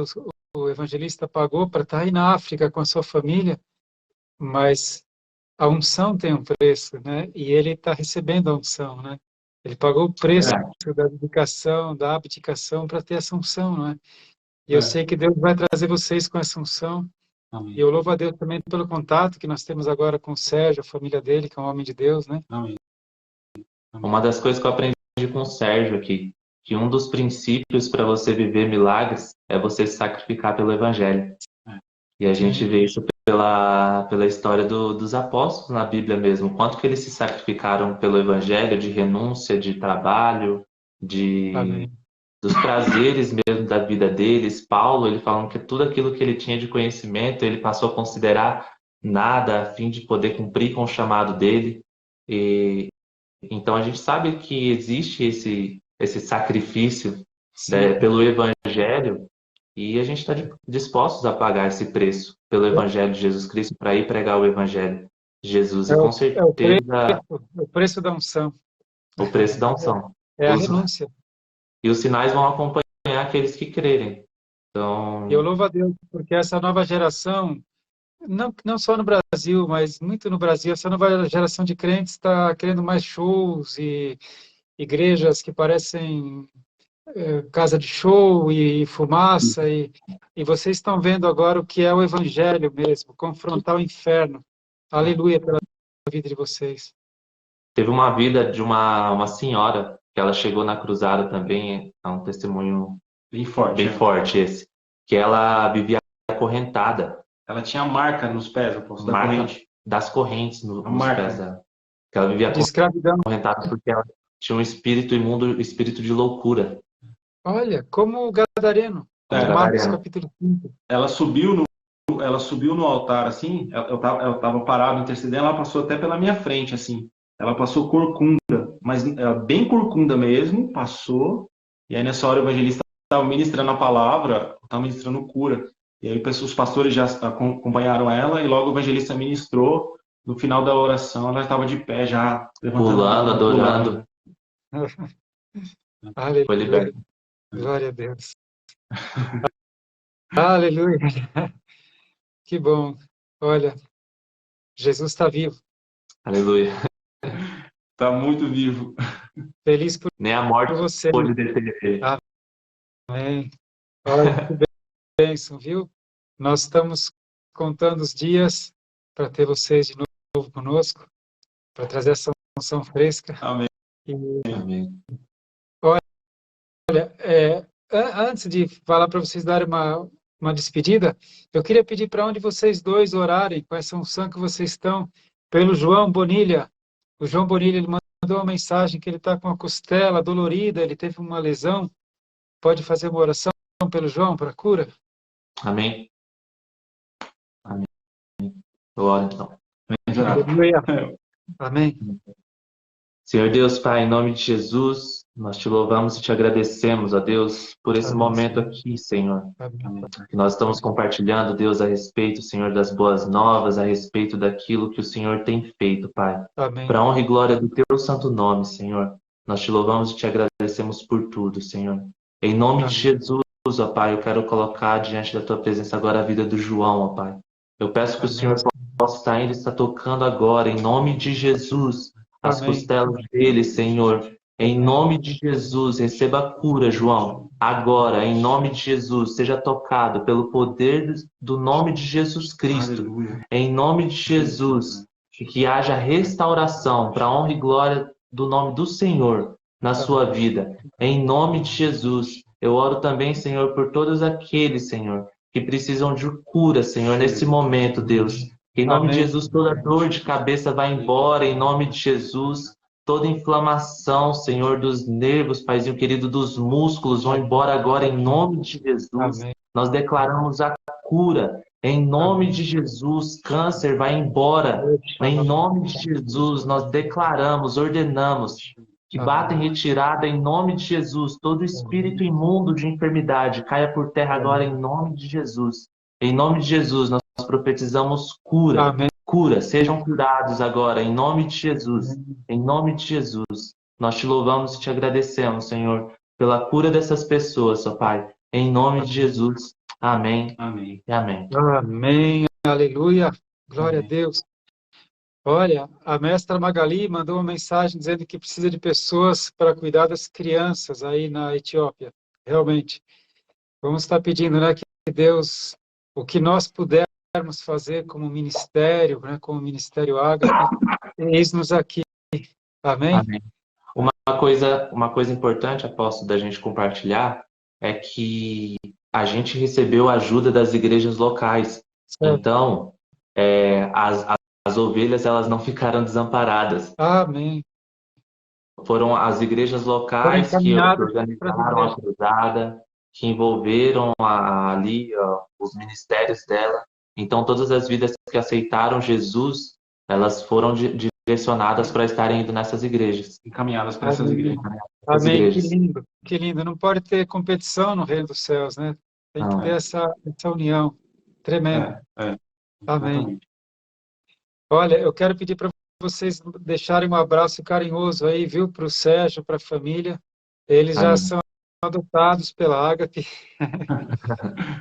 o evangelista pagou para estar aí na África com a sua família, mas a unção tem um preço, né? E ele está recebendo a unção, né? Ele pagou o preço É, da dedicação, da abdicação para ter essa unção, não é? E eu é. sei que Deus vai trazer vocês com essa unção. E Amém, eu louvo a Deus também pelo contato que nós temos agora com o Sérgio, a família dele, que é um homem de Deus, né? amém, Uma amém. das coisas que eu aprendi com o Sérgio aqui, que um dos princípios para você viver milagres é você se sacrificar pelo Evangelho. É, E a gente Sim, vê isso pela história dos apóstolos na Bíblia mesmo. Quanto que eles se sacrificaram pelo Evangelho, de renúncia, de trabalho, de amém. dos prazeres mesmo da vida deles. Paulo, ele falando que tudo aquilo que ele tinha de conhecimento, ele passou a considerar nada a fim de poder cumprir com o chamado dele. E então a gente sabe que existe esse sacrifício, né, Sim. pelo Evangelho e a gente está dispostos a pagar esse preço pelo Evangelho de Jesus Cristo para ir pregar o Evangelho de Jesus. É E com é certeza o preço da unção. o preço da unção. É a Os, renúncia. e os sinais vão acompanhar aqueles que crerem. E eu Então, louvo a Deus porque essa nova geração, não só no Brasil, mas muito no Brasil, essa nova geração de crentes está querendo mais shows e igrejas que parecem casa de show e fumaça, e vocês estão vendo agora o que é o evangelho mesmo, confrontar o inferno. Aleluia pela vida de vocês. teve uma vida de uma senhora que ela chegou na cruzada também, é um testemunho bem forte. bem forte esse, que ela vivia acorrentada, Ela tinha marca nos pés, apóstolo, da marca corrente. das correntes A nos pés marca. dela. Que ela vivia De escravidão. acorrentada porque ela tinha um espírito imundo, espírito de loucura, Olha, como o Gadareno, como de É, Marcos gadareno. capítulo 5. ela subiu no altar, assim, eu tava parado intercedendo, ela passou até pela minha frente, assim. Ela passou corcunda, mas bem corcunda mesmo, passou, e aí nessa hora o evangelista estava ministrando a palavra, estava ministrando cura. E aí os pastores já acompanharam ela, e logo o evangelista ministrou, no final da oração ela estava de pé, já levantando a Pulando, mão, pulando. adorando, foi Aleluia, liberta. glória a Deus. Aleluia, que bom. Olha, Jesus está vivo. Aleluia. Está muito vivo. Feliz por Nem a morte você. pôde deter ele. Amém. Olha, que bênção, viu? Nós estamos contando os dias para ter vocês de novo conosco, para trazer essa unção fresca. Amém. E, Amém. antes de falar para vocês darem uma despedida, eu queria pedir para onde vocês dois orarem com essa unção que vocês estão, pelo João Bonilha. O João Bonilha, ele mandou uma mensagem que ele está com a costela dolorida, ele teve uma lesão. Pode fazer uma oração pelo João, para a cura? Amém. Amém. Eu oro então. Aleluia. Amém. Senhor Deus, Pai, em nome de Jesus, nós te louvamos e te agradecemos, ó Deus, por esse Amém, momento Senhor. aqui, Senhor, Amém. que nós estamos compartilhando, Deus, a respeito, Senhor, das boas novas, a respeito daquilo que o Senhor tem feito, Pai. Amém. Para a honra e glória do teu santo nome, Senhor, nós te louvamos e te agradecemos por tudo, Senhor. Em nome de Jesus, ó Pai, eu quero colocar diante da tua presença agora a vida do João, ó Pai. Eu peço que o Senhor possa estar ainda, está tocando agora, em nome de Jesus, as Amém. costelas dele, Senhor, Em nome de Jesus, receba cura, João. Agora, em nome de Jesus, seja tocado pelo poder do nome de Jesus Cristo. Aleluia. Em nome de Jesus, que haja restauração para a honra e glória do nome do Senhor na sua vida. Em nome de Jesus, eu oro também, Senhor, por todos aqueles, Senhor, que precisam de cura, Senhor, nesse momento, Deus. Em nome de Amém. Jesus, toda dor de cabeça vai embora, em nome de Jesus. Toda inflamação, Senhor, dos nervos, Paizinho querido, dos músculos, vão embora agora em nome de Jesus. Amém. Nós declaramos a cura. Em nome de Jesus, câncer vai embora. Em nome de Jesus, nós declaramos, ordenamos que bata em retirada em nome de Jesus. Todo espírito imundo de enfermidade caia por terra agora em nome de Jesus. Em nome de Jesus, nós profetizamos cura. Amém. Cura, sejam curados agora, em nome de Jesus. Em nome de Jesus. Nós te louvamos e te agradecemos, Senhor, pela cura dessas pessoas, ó Pai. Em nome de Jesus. Amém. Amém. E amém. Amém. Aleluia. Glória Amém. a Deus. Olha, a mestra Magali mandou uma mensagem dizendo que precisa de pessoas para cuidar das crianças aí na Etiópia. Realmente. Vamos estar pedindo, né, que Deus, o que nós pudermos fazer como ministério, né, como Ministério Ágape, eis-nos aqui. Amém? Amém. Uma coisa importante, apóstolo, da gente compartilhar é que a gente recebeu a ajuda das igrejas locais. Certo. Então, as ovelhas elas não ficaram desamparadas. Amém. Foram as igrejas locais que encaminhadas organizaram a cruzada, que envolveram ali os ministérios dela. Então, todas as vidas que aceitaram Jesus, elas foram direcionadas para estarem indo nessas igrejas. Encaminhadas para essas igrejas. Amém. igrejas. Que lindo, que lindo. Não pode ter competição no reino dos céus, né? Tem que Não, ter essa união. Tremendo. Amém. Exatamente. Olha, eu quero pedir para vocês deixarem um abraço carinhoso aí, viu, para o Sérgio, para a família. Eles já Amém. são adotados pela Ágape.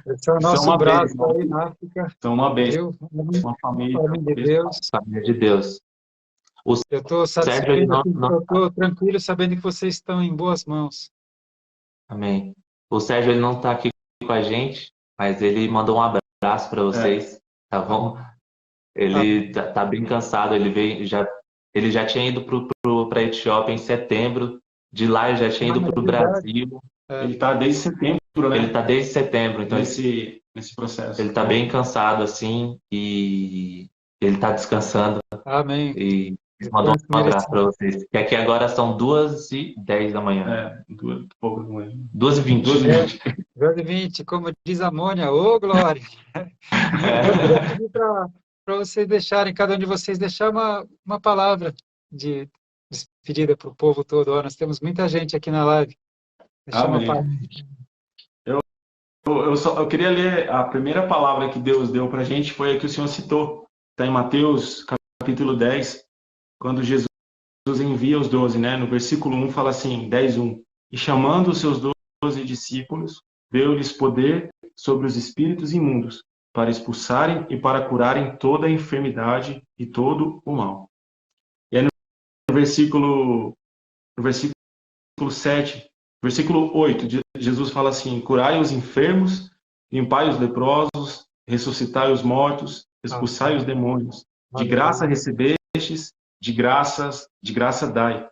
Eles são o nosso braço aí na África. São uma bênção, Viu? uma família. Família de Deus. Família de Deus. Eu estou Sérgio, ele satisfeito, eu estou tranquilo sabendo que vocês estão em boas mãos. Amém. O Sérgio ele não está aqui com a gente, mas ele mandou um abraço para vocês, tá bom? Ele tá bem cansado, ele já tinha ido para a Etiópia em setembro, de lá ele já tinha ido para o Brasil. Ele está desde setembro, né? Ele está desde setembro, então nesse processo. Ele está bem cansado assim e ele está descansando. Amém. E mandou um abraço para vocês. Que aqui agora são 2h10 da manhã. 2h20. 2h20, como diz a Mônia, ô glória! Eu queria pedir para vocês deixarem, cada um de vocês deixar uma palavra de despedida para o povo todo. Ó, nós temos muita gente aqui na live. Deixar uma palavra. Eu queria ler a primeira palavra que Deus deu para a gente, foi a que o Senhor citou. Está em Mateus, capítulo 10, quando Jesus envia os 12, né? No versículo 1 fala assim, 10:1. E chamando os seus 12 discípulos, deu-lhes poder sobre os espíritos imundos, para expulsarem e para curarem toda a enfermidade e todo o mal. E aí no versículo 7, versículo 8, Jesus fala assim, curai os enfermos, limpai os leprosos, ressuscitai os mortos, expulsai os demônios. De graça recebestes, de graça dai.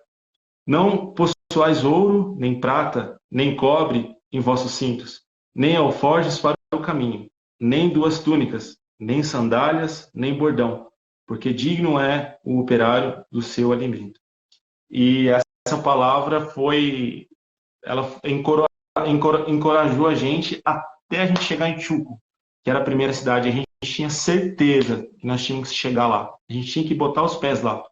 Não possuais ouro, nem prata, nem cobre em vossos cintos, nem alforjes para o caminho, nem 2 túnicas, nem sandálias, nem bordão, porque digno é o operário do seu alimento. E essa palavra ela encorajou a gente até a gente chegar em Chuco, que era a primeira cidade. A gente tinha certeza que nós tínhamos que chegar lá. A gente tinha que botar os pés lá.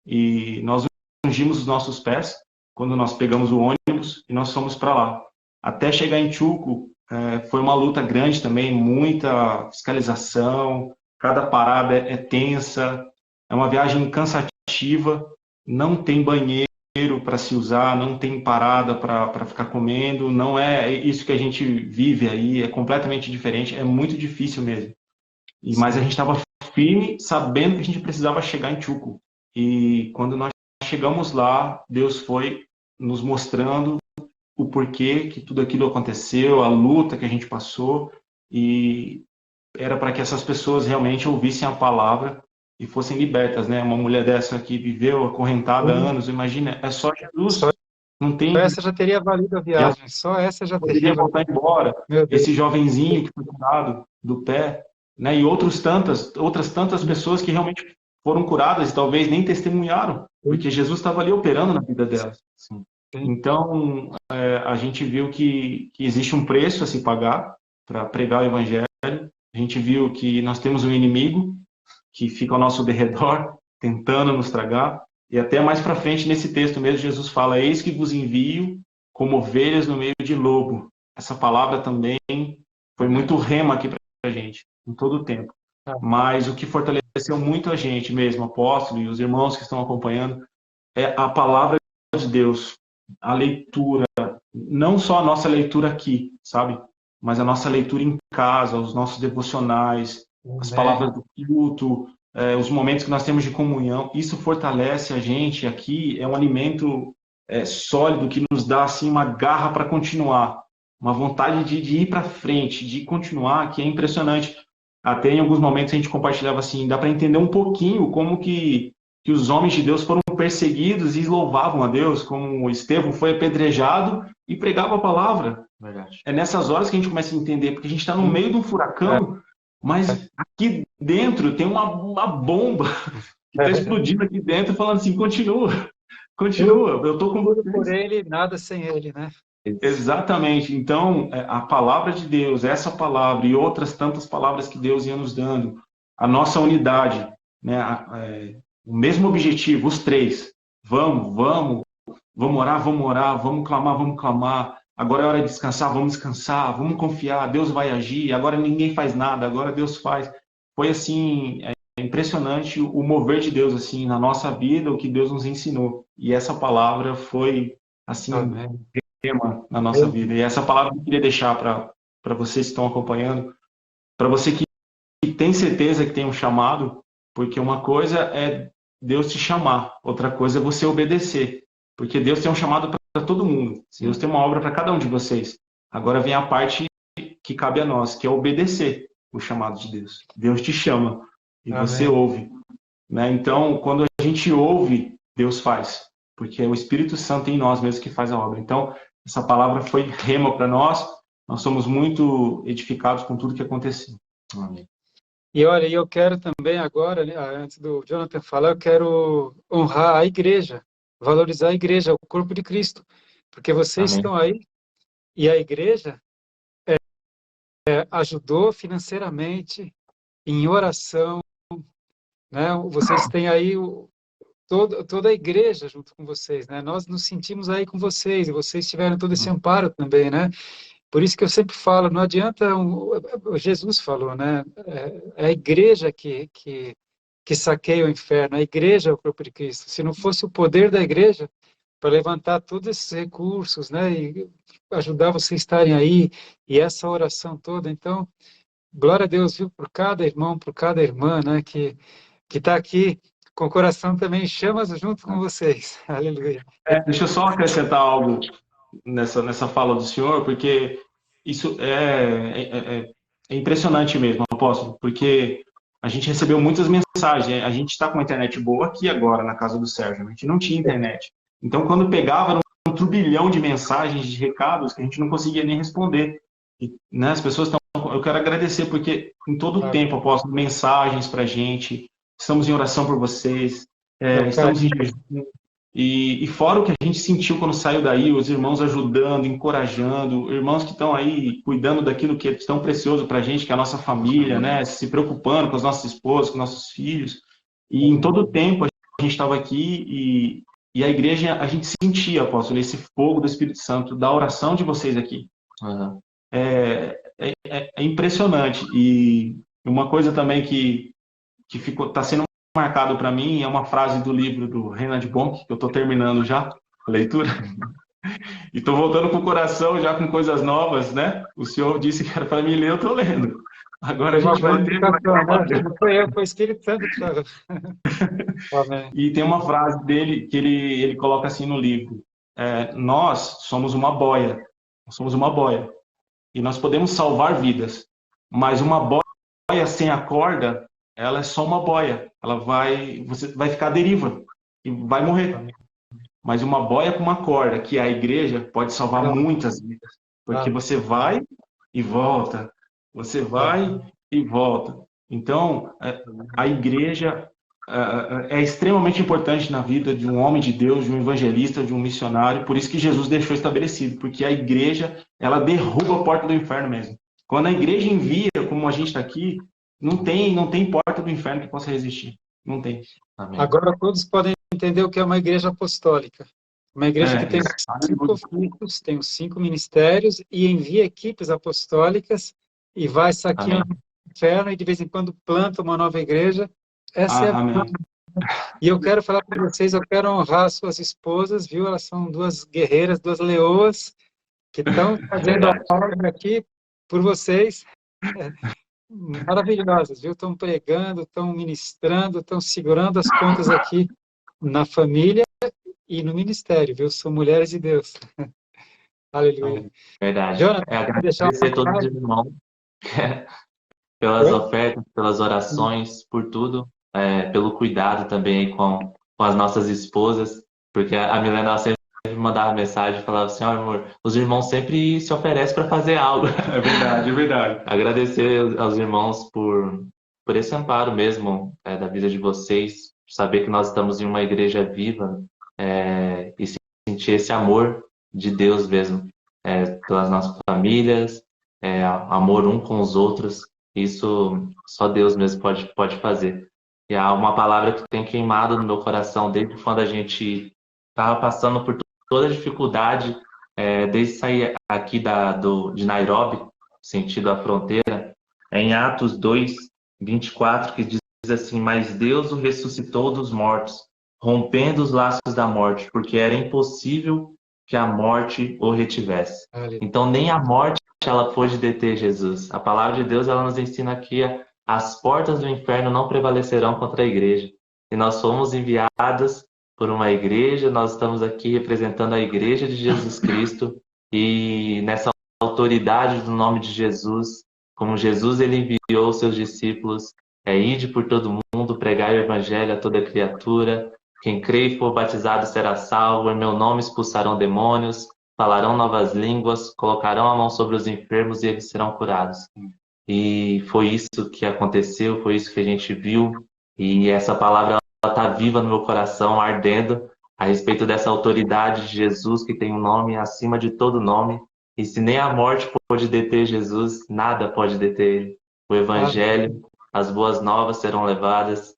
E nós ungimos os nossos pés quando nós pegamos o ônibus e nós fomos para lá. Até chegar em Chuco, foi uma luta grande também, muita fiscalização, cada parada é tensa, é uma viagem cansativa, não tem banheiro para se usar, não tem parada para ficar comendo, não é isso que a gente vive aí, é completamente diferente, é muito difícil mesmo. Mas a gente estava firme, sabendo que a gente precisava chegar em Chuco. E quando nós chegamos lá, Deus foi nos mostrando o porquê que tudo aquilo aconteceu, a luta que a gente passou, e era para que essas pessoas realmente ouvissem a palavra e fossem libertas, né? Uma mulher dessa que viveu acorrentada há anos, imagina, é só Só Jesus, não tem, essa já teria valido a e ela viagem. Só essa já teria poderia valido. voltar embora. Meu Deus. Esse jovenzinho que foi curado do pé, né? E outras tantas pessoas que realmente foram curadas e talvez nem testemunharam, porque Jesus estava ali operando na vida delas. Sim. Então, a gente viu que existe um preço a se pagar para pregar o evangelho. A gente viu que nós temos um inimigo que fica ao nosso derredor, tentando nos tragar. E até mais para frente, nesse texto mesmo, Jesus fala: eis que vos envio como ovelhas no meio de lobo. Essa palavra também foi muito rema aqui para a gente, em todo o tempo. Mas o que fortaleceu muito a gente mesmo, apóstolo e os irmãos que estão acompanhando, é a palavra de Deus, a leitura, não só a nossa leitura aqui, sabe? Mas a nossa leitura em casa, os nossos devocionais, as palavras do culto, os momentos que nós temos de comunhão, isso fortalece a gente aqui, é um alimento sólido que nos dá assim uma garra para continuar, uma vontade de ir para frente, de continuar, que é impressionante. Até em alguns momentos a gente compartilhava assim, dá para entender um pouquinho como que os homens de Deus foram perseguidos e louvavam a Deus, como Estevão foi apedrejado e pregava a palavra. Verdade. É nessas horas que a gente começa a entender, porque a gente está no meio de um furacão, mas aqui dentro tem uma bomba que está explodindo aqui dentro, falando assim: continua, continua, eu estou com Tudo vocês. por ele, nada sem ele, né? Exatamente. Então, a palavra de Deus, essa palavra e outras tantas palavras que Deus ia nos dando, a nossa unidade, né? O mesmo objetivo, os três. Vamos orar, vamos clamar. Agora é hora de descansar, vamos descansar, vamos confiar, Deus vai agir. Agora ninguém faz nada, agora Deus faz. Foi assim, impressionante o mover de Deus assim na nossa vida, o que Deus nos ensinou. E essa palavra foi assim tema na nossa vida. E essa palavra eu queria deixar para vocês que estão acompanhando, para você que tem certeza que tem um chamado, porque uma coisa é Deus te chamar, outra coisa é você obedecer, porque Deus tem um chamado para todo mundo. Sim. Deus tem uma obra para cada um de vocês. Agora vem a parte que cabe a nós, que é obedecer o chamado de Deus. Deus te chama e você ouve, né? Então, quando a gente ouve, Deus faz, porque é o Espírito Santo em nós mesmo que faz a obra. Então, essa palavra foi rema para nós. Nós somos muito edificados com tudo que aconteceu. Amém. E olha, eu quero também agora, né, antes do Jonathan falar, eu quero honrar a igreja, valorizar a igreja, o corpo de Cristo, porque vocês estão aí e a igreja ajudou financeiramente, em oração, né? Vocês têm aí toda a igreja junto com vocês, né? Nós nos sentimos aí com vocês e vocês tiveram todo esse amparo também, né? Por isso que eu sempre falo, não adianta, Jesus falou, né? É a igreja que saqueia o inferno, a igreja é o corpo de Cristo. Se não fosse o poder da igreja para levantar todos esses recursos, né? E ajudar vocês a estarem aí, e essa oração toda, então, glória a Deus, viu, por cada irmão, por cada irmã, né? Que está aqui com o coração também em chamas junto com vocês. Aleluia. Deixa eu só acrescentar algo nessa fala do senhor, porque isso é impressionante mesmo, apóstolo, porque a gente recebeu muitas mensagens. A gente está com a internet boa aqui agora, na casa do Sérgio. A gente não tinha internet. Então, quando pegava, era um turbilhão de mensagens, de recados, que a gente não conseguia nem responder. E, né, as pessoas estão... Eu quero agradecer, porque em todo o tempo, apóstolo, mensagens para a gente. Estamos em oração por vocês. Estamos em jejum. E fora o que a gente sentiu quando saiu daí, os irmãos ajudando, encorajando, irmãos que estão aí cuidando daquilo que é tão precioso para a gente, que é a nossa família, né? Se preocupando com as nossas esposas, com nossos filhos. E em todo o tempo a gente estava aqui e a igreja, a gente sentia, apóstolo, esse fogo do Espírito Santo, da oração de vocês aqui. Uhum. É impressionante. E uma coisa também que está sendo marcado para mim é uma frase do livro do Reinhard Bonk, que eu estou terminando já a leitura, e estou voltando com o coração já com coisas novas, né? O senhor disse que era para mim ler, eu estou lendo. Agora a gente vai ter... Não foi eu, foi o Espírito Santo que falou. E tem uma frase dele que ele coloca assim no livro, nós somos uma boia. Nós somos uma boia. E nós podemos salvar vidas. Mas uma boia sem a corda, ela é só uma boia. Você vai ficar à deriva e vai morrer. Mas uma boia com uma corda, que é a igreja, pode salvar muitas vidas. Porque você vai e volta. Você vai e volta. Então, a igreja é extremamente importante na vida de um homem de Deus, de um evangelista, de um missionário. Por isso que Jesus deixou estabelecido. Porque a igreja, ela derruba a porta do inferno mesmo. Quando a igreja envia, como a gente está aqui, não tem porta do inferno que possa resistir. Não tem. Amém. Agora todos podem entender o que é uma igreja apostólica. Uma igreja que tem 5 ofícios, tem os 5 ministérios e envia equipes apostólicas e vai saqueando o inferno e de vez em quando planta uma nova igreja. Essa é a... E eu quero falar para vocês, eu quero honrar suas esposas, viu? Elas são 2 guerreiras, 2 leoas que estão fazendo a obra aqui por vocês. Maravilhosas, viu? Estão pregando, estão ministrando, estão segurando as pontas aqui na família e no ministério, viu? São mulheres de Deus. Aleluia. Verdade. Agradecer a todos os irmãos pelas ofertas, pelas orações, por tudo, pelo cuidado também com as nossas esposas, porque a Milena sempre mandava mensagem e falava assim, amor, os irmãos sempre se oferecem para fazer algo. É verdade, é verdade. Agradecer aos irmãos por esse amparo mesmo da vida de vocês, saber que nós estamos em uma igreja viva e sentir esse amor de Deus mesmo, pelas nossas famílias, amor um com os outros. Isso só Deus mesmo pode fazer. E há uma palavra que tem queimado no meu coração desde quando a gente estava passando por toda a dificuldade, desde sair aqui de Nairobi, sentido a fronteira, em Atos 2, 24, que diz assim, mas Deus o ressuscitou dos mortos, rompendo os laços da morte, porque era impossível que a morte o retivesse. Então, nem a morte ela pôde deter Jesus. A palavra de Deus ela nos ensina que as portas do inferno não prevalecerão contra a igreja. E nós fomos enviados por uma igreja, nós estamos aqui representando a igreja de Jesus Cristo e nessa autoridade do nome de Jesus, como Jesus ele enviou os seus discípulos, ide por todo mundo, pregar o evangelho a toda criatura, quem crê e for batizado será salvo, em meu nome expulsarão demônios, falarão novas línguas, colocarão a mão sobre os enfermos e eles serão curados. E foi isso que aconteceu, foi isso que a gente viu, e essa palavra está viva no meu coração, ardendo, a respeito dessa autoridade de Jesus, que tem um nome acima de todo nome, e se nem a morte pode deter Jesus, nada pode deter ele. O evangelho, as boas novas serão levadas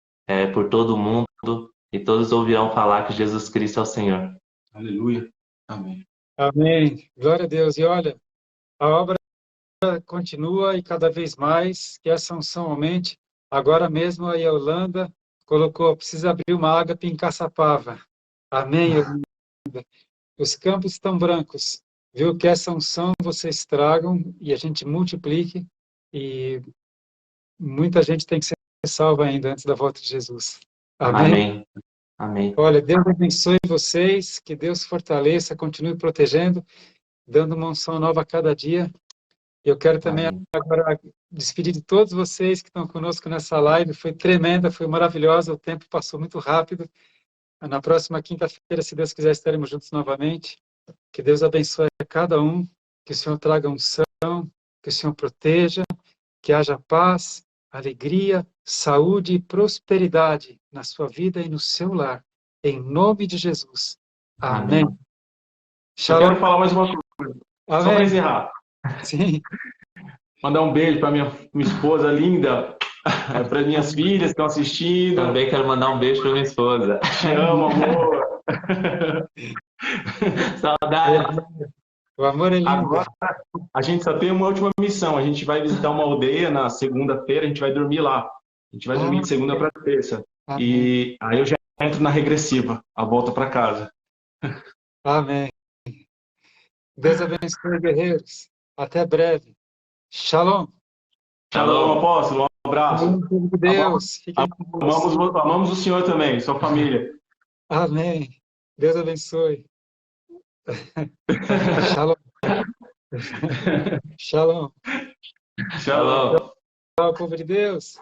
por todo o mundo, e todos ouvirão falar que Jesus Cristo é o Senhor. Aleluia. Amém. Amém. Glória a Deus. E olha, a obra continua e cada vez mais, que essa unção aumente. Agora mesmo a Yolanda colocou, precisa abrir uma ágape em Caçapava. Amém, Yolanda. Os campos estão brancos. Viu? Que essa unção vocês tragam e a gente multiplique e muita gente tem que ser salva ainda antes da volta de Jesus. Amém? Amém. Amém. Olha, Deus abençoe vocês, que Deus fortaleça, continue protegendo, dando uma unção nova a cada dia. Eu quero também agora despedir de todos vocês que estão conosco nessa live. Foi tremenda, foi maravilhosa, o tempo passou muito rápido. Na próxima quinta-feira, se Deus quiser, estaremos juntos novamente. Que Deus abençoe a cada um, que o Senhor traga unção, que o Senhor proteja, que haja paz, alegria, saúde e prosperidade na sua vida e no seu lar. Em nome de Jesus. Amém. Shalom. Eu quero falar mais uma coisa. Amém. Só para encerrar. Sim. Mandar um beijo para minha esposa linda, para minhas filhas que estão assistindo. Também quero mandar um beijo para minha esposa. Te amo, amor. Saudade. O amor é lindo. Agora, a gente só tem uma última missão. A gente vai visitar uma aldeia na segunda-feira, a gente vai dormir lá. A gente vai dormir de segunda para terça. E aí eu já entro na regressiva, a volta para casa. Amém. Deus abençoe, guerreiros. Até breve. Shalom. Shalom, apóstolo. Um abraço. Deus. Amamos o Senhor também, sua família. Amém. Deus abençoe. Shalom. Shalom. Shalom. Tchau, povo de Deus.